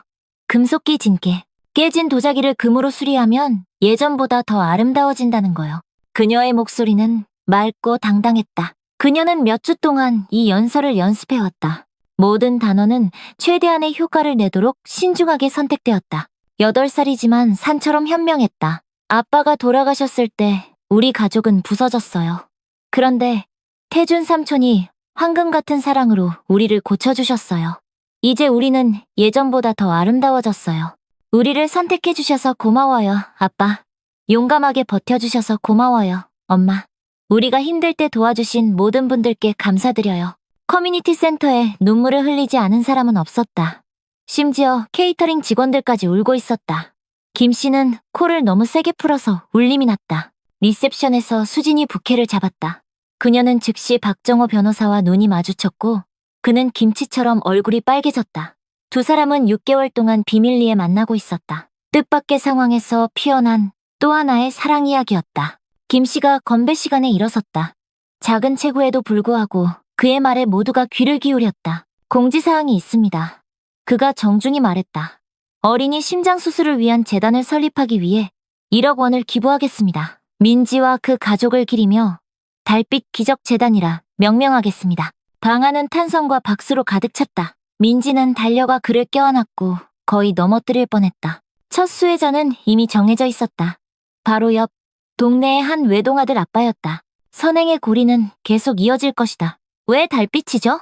금속기 진깨. 깨진 도자기를 금으로 수리하면 예전보다 더 아름다워진다는 거요. 그녀의 목소리는 맑고 당당했다. 그녀는 몇 주 동안 이 연설을 연습해왔다. 모든 단어는 최대한의 효과를 내도록 신중하게 선택되었다. 8살이지만 산처럼 현명했다. 아빠가 돌아가셨을 때 우리 가족은 부서졌어요. 그런데 태준 삼촌이 황금 같은 사랑으로 우리를 고쳐주셨어요. 이제 우리는 예전보다 더 아름다워졌어요. 우리를 선택해주셔서 고마워요, 아빠. 용감하게 버텨주셔서 고마워요, 엄마. 우리가 힘들 때 도와주신 모든 분들께 감사드려요. 커뮤니티 센터에 눈물을 흘리지 않은 사람은 없었다. 심지어 케이터링 직원들까지 울고 있었다. 김 씨는 코를 너무 세게 풀어서 울림이 났다. 리셉션에서 수진이 부케를 잡았다. 그녀는 즉시 박정호 변호사와 눈이 마주쳤고 그는 김치처럼 얼굴이 빨개졌다. 두 사람은 6개월 동안 비밀리에 만나고 있었다. 뜻밖의 상황에서 피어난 또 하나의 사랑 이야기였다. 김 씨가 건배 시간에 일어섰다. 작은 체구에도 불구하고 그의 말에 모두가 귀를 기울였다. 공지사항이 있습니다. 그가 정중히 말했다. 어린이 심장 수술을 위한 재단을 설립하기 위해 1억 원을 기부하겠습니다. 민지와 그 가족을 기리며 달빛 기적재단이라 명명하겠습니다. 방안은 탄성과 박수로 가득 찼다. 민지는 달려가 그를 껴안았고 거의 넘어뜨릴 뻔했다. 첫 수혜자는 이미 정해져 있었다. 바로 옆 동네의 한 외동아들 아빠였다. 선행의 고리는 계속 이어질 것이다. 왜 달빛이죠?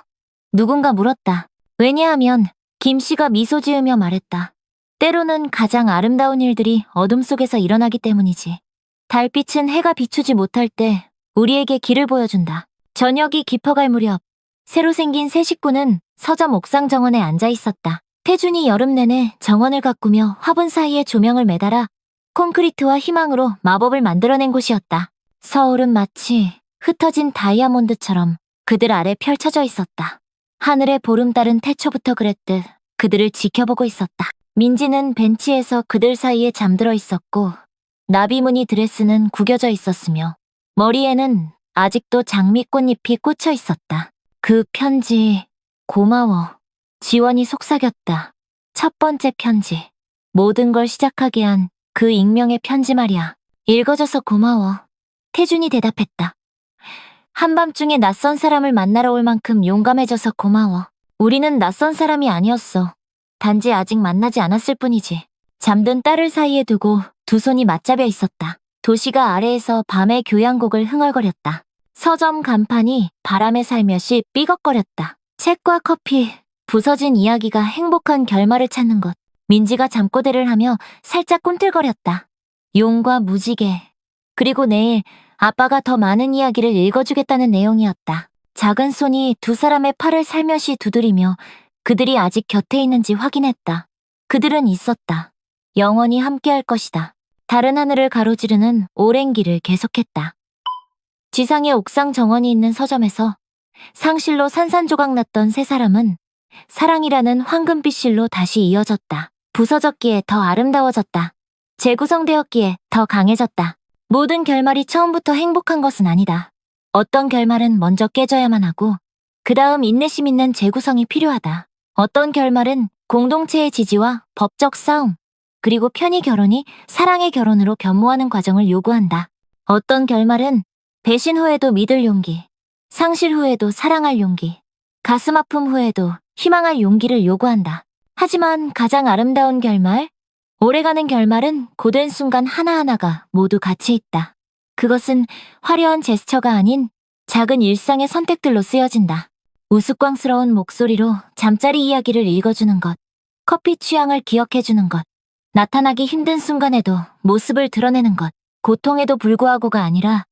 누군가 물었다. 왜냐하면 김 씨가 미소 지으며 말했다. 때로는 가장 아름다운 일들이 어둠 속에서 일어나기 때문이지. 달빛은 해가 비추지 못할 때 우리에게 길을 보여준다. 저녁이 깊어갈 무렵 새로 생긴 새 식구는 서점 옥상 정원에 앉아 있었다. 태준이 여름 내내 정원을 가꾸며 화분 사이에 조명을 매달아 콘크리트와 희망으로 마법을 만들어낸 곳이었다. 서울은 마치 흩어진 다이아몬드처럼 그들 아래 펼쳐져 있었다. 하늘의 보름달은 태초부터 그랬듯 그들을 지켜보고 있었다. 민지는 벤치에서 그들 사이에 잠들어 있었고 나비무늬 드레스는 구겨져 있었으며 머리에는 아직도 장미꽃잎이 꽂혀 있었다. 그 편지 고마워. 지원이 속삭였다. 첫 번째 편지. 모든 걸 시작하게 한 그 익명의 편지 말이야. 읽어줘서 고마워. 태준이 대답했다. 한밤중에 낯선 사람을 만나러 올 만큼 용감해져서 고마워. 우리는 낯선 사람이 아니었어. 단지 아직 만나지 않았을 뿐이지. 잠든 딸을 사이에 두고 두 손이 맞잡여 있었다. 도시가 아래에서 밤의 교향곡을 흥얼거렸다. 서점 간판이 바람에 살며시 삐걱거렸다. 책과 커피, 부서진 이야기가 행복한 결말을 찾는 것. 민지가 잠꼬대를 하며 살짝 꿈틀거렸다. 용과 무지개, 그리고 내일 아빠가 더 많은 이야기를 읽어주겠다는 내용이었다. 작은 손이 두 사람의 팔을 살며시 두드리며 그들이 아직 곁에 있는지 확인했다. 그들은 있었다. 영원히 함께할 것이다. 다른 하늘을 가로지르는 오랜 길을 계속했다. 지상에 옥상 정원이 있는 서점에서 상실로 산산조각 났던 세 사람은 사랑이라는 황금빛 실로 다시 이어졌다. 부서졌기에 더 아름다워졌다. 재구성되었기에 더 강해졌다. 모든 결말이 처음부터 행복한 것은 아니다. 어떤 결말은 먼저 깨져야만 하고 그 다음 인내심 있는 재구성이 필요하다. 어떤 결말은 공동체의 지지와 법적 싸움, 그리고 편의 결혼이 사랑의 결혼으로 변모하는 과정을 요구한다. 어떤 결말은 배신 후에도 믿을 용기, 상실 후에도 사랑할 용기, 가슴 아픔 후에도 희망할 용기를 요구한다. 하지만 가장 아름다운 결말, 오래가는 결말은 고된 순간 하나하나가 모두 가치 있다. 그것은 화려한 제스처가 아닌 작은 일상의 선택들로 쓰여진다. 우스꽝스러운 목소리로 잠자리 이야기를 읽어주는 것, 커피 취향을 기억해주는 것, 나타나기 힘든 순간에도 모습을 드러내는 것, 고통에도 불구하고가 아니라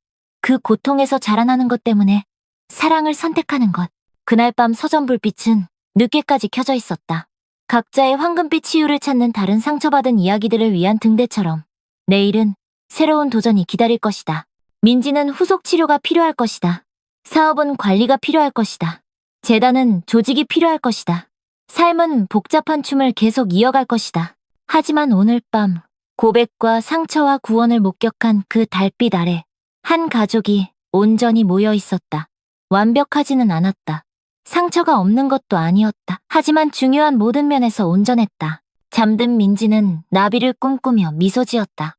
그 고통에서 자라나는 것 때문에 사랑을 선택하는 것. 그날 밤 서점 불빛은 늦게까지 켜져 있었다. 각자의 황금빛 치유를 찾는 다른 상처받은 이야기들을 위한 등대처럼 내일은 새로운 도전이 기다릴 것이다. 민지는 후속 치료가 필요할 것이다. 사업은 관리가 필요할 것이다. 재단은 조직이 필요할 것이다. 삶은 복잡한 춤을 계속 이어갈 것이다. 하지만 오늘 밤 고백과 상처와 구원을 목격한 그 달빛 아래 한 가족이 온전히 모여 있었다. 완벽하지는 않았다. 상처가 없는 것도 아니었다. 하지만 중요한 모든 면에서 온전했다. 잠든 민지는 나비를 꿈꾸며 미소 지었다.